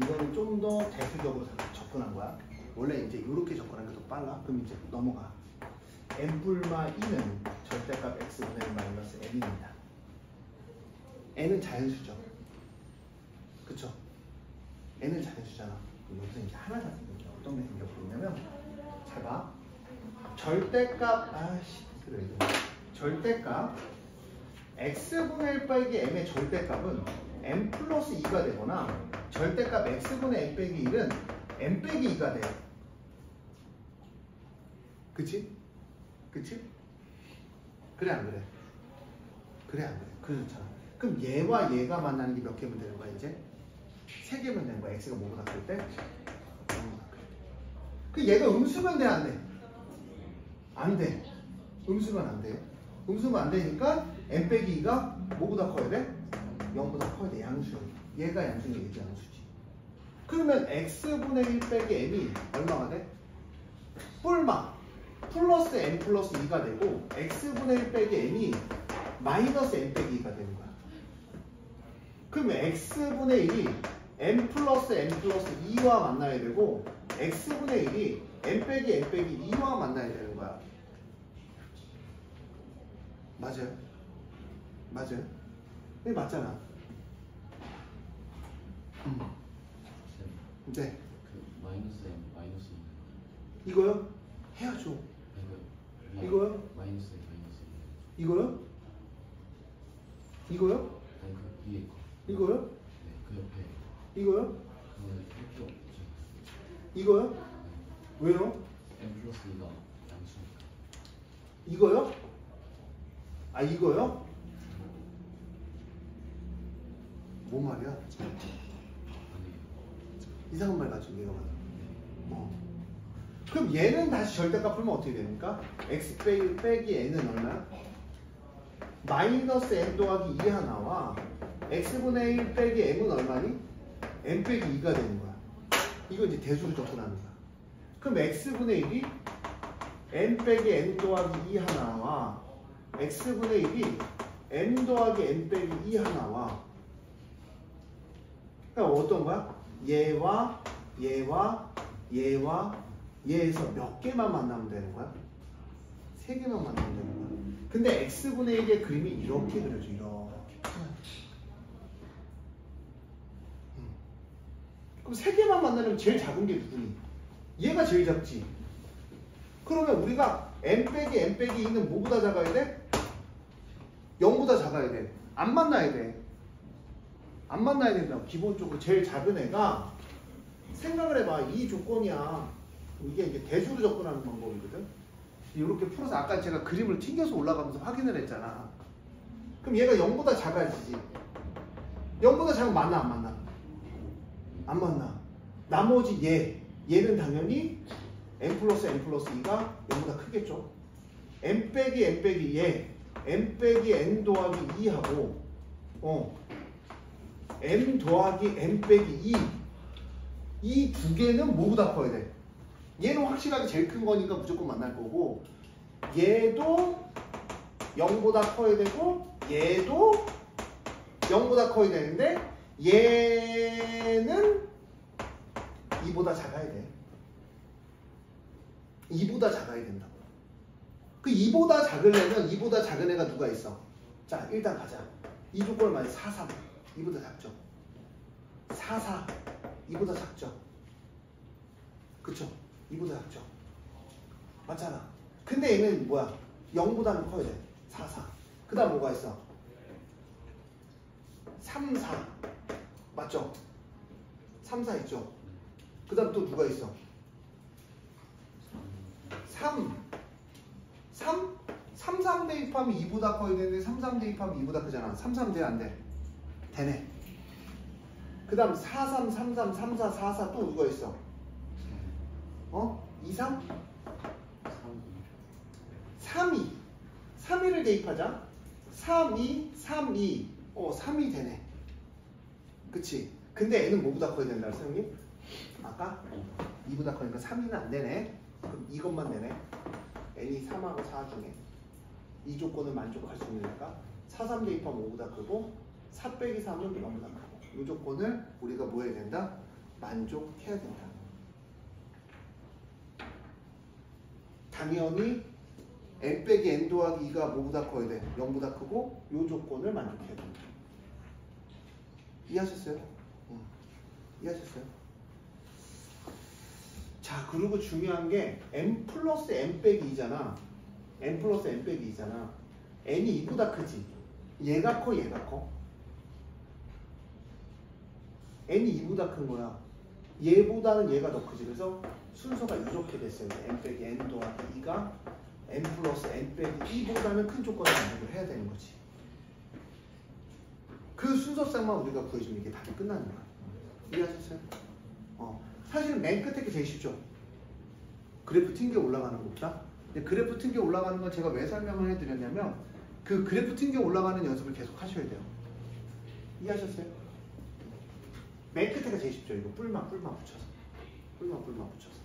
이거는 좀 더 대수적으로 접근한 거야. 원래 이제 이렇게 접근하는 게 더 빨라. 그럼 이제 넘어가. n뿔마 2는 절대값 x분의 마이너스 m입니다. n은 자연수죠. 그쵸? n은 자연수잖아. 여기서 이제 하나 잡습니다. 어떤 게 생겨버리냐면 잘 봐. 절대값 그래 절대값 x분의 1 빼기 m의 절대값은 m 플러스 2가 되거나 절대값 x분의 m 빼기 1은 m 빼기 2가 돼요. 그치? 그치? 그래 안 그래? 그래 안 그래? 그렇잖아. 그럼 얘와 얘가 만나는 게 몇 개면 되는 거야 이제? 3개면 되는 거야. x가 뭐보다 클 때? 0보다 클 때. 그 얘가 음수면 돼 안 돼? 안 돼. 음수면 안 돼요. 음수면 안 되니까 m 빼기 2가 뭐보다 커야 돼? 0보다 커야 돼. 양수. 얘가 양수니 얘도 양수지. 그러면 x분의 1 빼기 m이 얼마가 돼? 뿔마 플러스 m 플러스 2가 되고 x분의 1 빼기 m이 마이너스 m 빼기 2가 되는 거야. 그러면 x분의 1이 m 플러스 m 플러스 2와 만나야 되고 x분의 1이 m 빼기 m 빼기 2와 만나야 되는 거야. 맞아요? 맞아요? 네 맞잖아. 네. 그 마이너스 m 마이너스 2. 이거요? 해야죠. 이거요? 마이너스 m 마이너스 2. 이거요? 이거요? 아니 그 위에 거. 이거요? 네, 그 옆에. 이거요? 그거는 할 필요 없죠. 이거요? 왜요? m 플러스 2가 양수니까. 이거요? 아 이거요? 뭔 말이야? 아니에요. 이상한 말 가지고 얘가 맞아. 그럼 얘는 다시 절대값 풀면 어떻게 됩니까? x 빼기 n은 얼마야? 마이너스 n 더하기 2 하나와 x분의 1 빼기 m은 얼마니? m 빼기 2가 되는 거야. 이거 이제 대수로 접근하는 거야. 그럼 x분의 1이 n 빼기 n 더하기 2 하나와 x분의 1이 n 더하기 n 빼기 2 하나와 그러니까 어떤 거야? 얘와 얘와 얘와 얘에서 몇 개만 만나면 되는 거야? 3개만 만나면 되는 거야. 근데 x분의 1의 그림이 이렇게 그려져. 이렇게. 그럼 3개만 만나면 제일 작은 게 누구니? 얘가 제일 작지. 그러면 우리가 m 빼기 2는 뭐보다 작아야 돼? 0보다 작아야 돼. 안 만나야 돼. 안 만나야 된다고. 기본적으로 제일 작은 애가 생각을 해봐. 이 조건이야. 이게 이제 대수로 접근하는 방법이거든. 이렇게 풀어서 아까 제가 그림을 튕겨서 올라가면서 확인을 했잖아. 그럼 얘가 0보다 작아지지. 0보다 작으면 만나 안 만나? 안 만나. 나머지 얘는 당연히 m 플러스 2가 0보다 크겠죠. m 빼기 m 빼기 n 더하기 2하고 m 더하기 m 빼기 2 두 개는 뭐보다 커야 돼? 얘는 확실하게 제일 큰 거니까 무조건 만날 거고 얘도 0보다 커야 되고 얘도 0보다 커야 되는데 얘는 2보다 작아야 돼. 2보다 작아야 된다고. 그 2보다 작으려면 2보다 작은 애가 누가 있어? 자 일단 가자. 이 조건을 만약 4, 3 2보다 작죠. 4, 4 2보다 작죠. 그쵸? 2보다 작죠. 맞잖아. 근데 얘는 뭐야? 0보다는 커야 돼. 4, 4. 그 다음 뭐가 있어? 3, 4 맞죠? 3, 4 있죠? 그 다음 또 누가 있어? 3 3 대입하면 2보다 커야 되는데 3 대입하면 2보다 크잖아. 3 돼? 안 돼? 되네. 그 다음 4, 3, 3, 4, 4 또 누가 있어? 2, 3? 3, 2 3, 2를 대입하자. 3, 2, 3, 2 3이 되네. 그치? 근데 N은 뭐보다 커야 된다 선생님? 아까 2보다 커니까 3, 2는 안 되네. 그럼 이것만 되네. N이 3하고 4 중에 이 조건을 만족할 수 있으니까 4, 3 대입하면 5보다 크고 4 빼기 3은 0보다 크고 이 조건을 우리가 뭐 해야 된다? 만족해야 된다. 당연히 n 빼기 n 더하기 2가 뭐보다 커야 돼? 0보다 크고 이 조건을 만족해야 된다. 이해하셨어요? 이해하셨어요? 자, 그리고 중요한 게 n 플러스 n 빼기 2잖아. n 플러스 n 빼기 2잖아. n이 2보다 크지. 얘가 커, 얘가 커. n이 2보다 큰 거야. 얘보다는 얘가 더 크지. 그래서 순서가 이렇게 됐어요. n 빼기 n 더하기 2가 n 플러스 n 빼기 2보다는 큰 조건을 만족을 해야 되는 거지. 그 순서상만 우리가 구해주면 이게 답이 끝나는 거야. 이해하셨어요? 사실은 맨 끝에 게 제일 쉽죠. 그래프 튕겨 올라가는 것보다. 근데 그래프 튕겨 올라가는 건 제가 왜 설명을 해드렸냐면 그 그래프 튕겨 올라가는 연습을 계속 하셔야 돼요. 이해하셨어요? 맨 끝에가 제일 쉽죠. 이거 뿔만 붙여서. 뿔만 붙여서.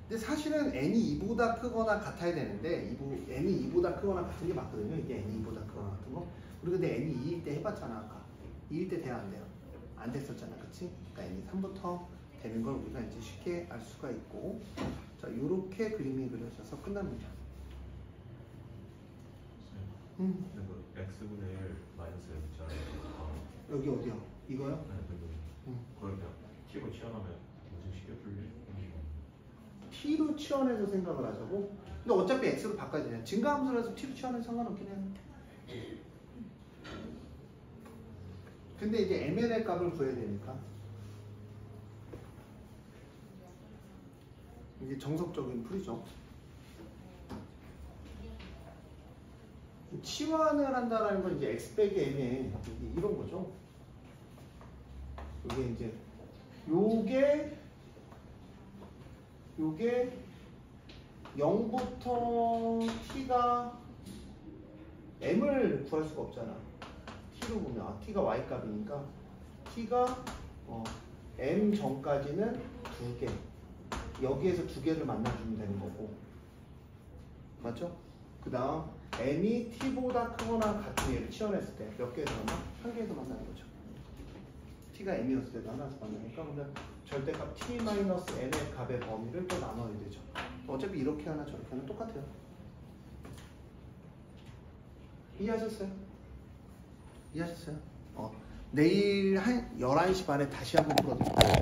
근데 사실은 n이 2보다 크거나 같아야 되는데 n이 2보다 크거나 같은 게 맞거든요. 이게 n이 2보다 크거나 같은 거. 우리 근데 n이 2일 때 해봤잖아. 아까 2일 때 돼야 안 돼요? 안 됐었잖아. 그치? 그러니까 n이 3부터 되는 걸 우리가 이제 쉽게 알 수가 있고, 자, 요렇게 그림이 그려져서 끝납니다. 근데 그 x분의 1 마이너스 있잖아요. 여기 어디요? 이거요? 네, 그걸 그냥 t로 치환하면 엄청 쉽게 풀릴. t로 치환해서 생각을 하자고? 근데 어차피 x로 바꿔야 되냐? 증가함수라서 t로 치환해서 상관없긴 해요. 근데 이제 mn의 값을 구해야 되니까 이게 정석적인 풀이죠. 치환을 한다는 건 이제 x 빼기 m에 이런 거죠. 이게 이제 요게 0부터 t가 m을 구할 수가 없잖아. t로 보면 t가 y 값이니까 t가 m 전까지는 2개. 여기에서 2개를 만나주면 되는 거고, 맞죠? 그 다음 m이 t보다 크거나 같은 얘를 치환했을 때 몇 개에서 만나? 1개에서 만나는 거죠. t가 m이었을 때도 하나에서 만나니까 그러면 절대값 t-n의 값의 범위를 또 나눠야 되죠. 어차피 이렇게 하나 저렇게 하나 똑같아요. 이해하셨어요? 이해하셨어요? 내일 한 11시 반에 다시 한번 풀어드릴게요.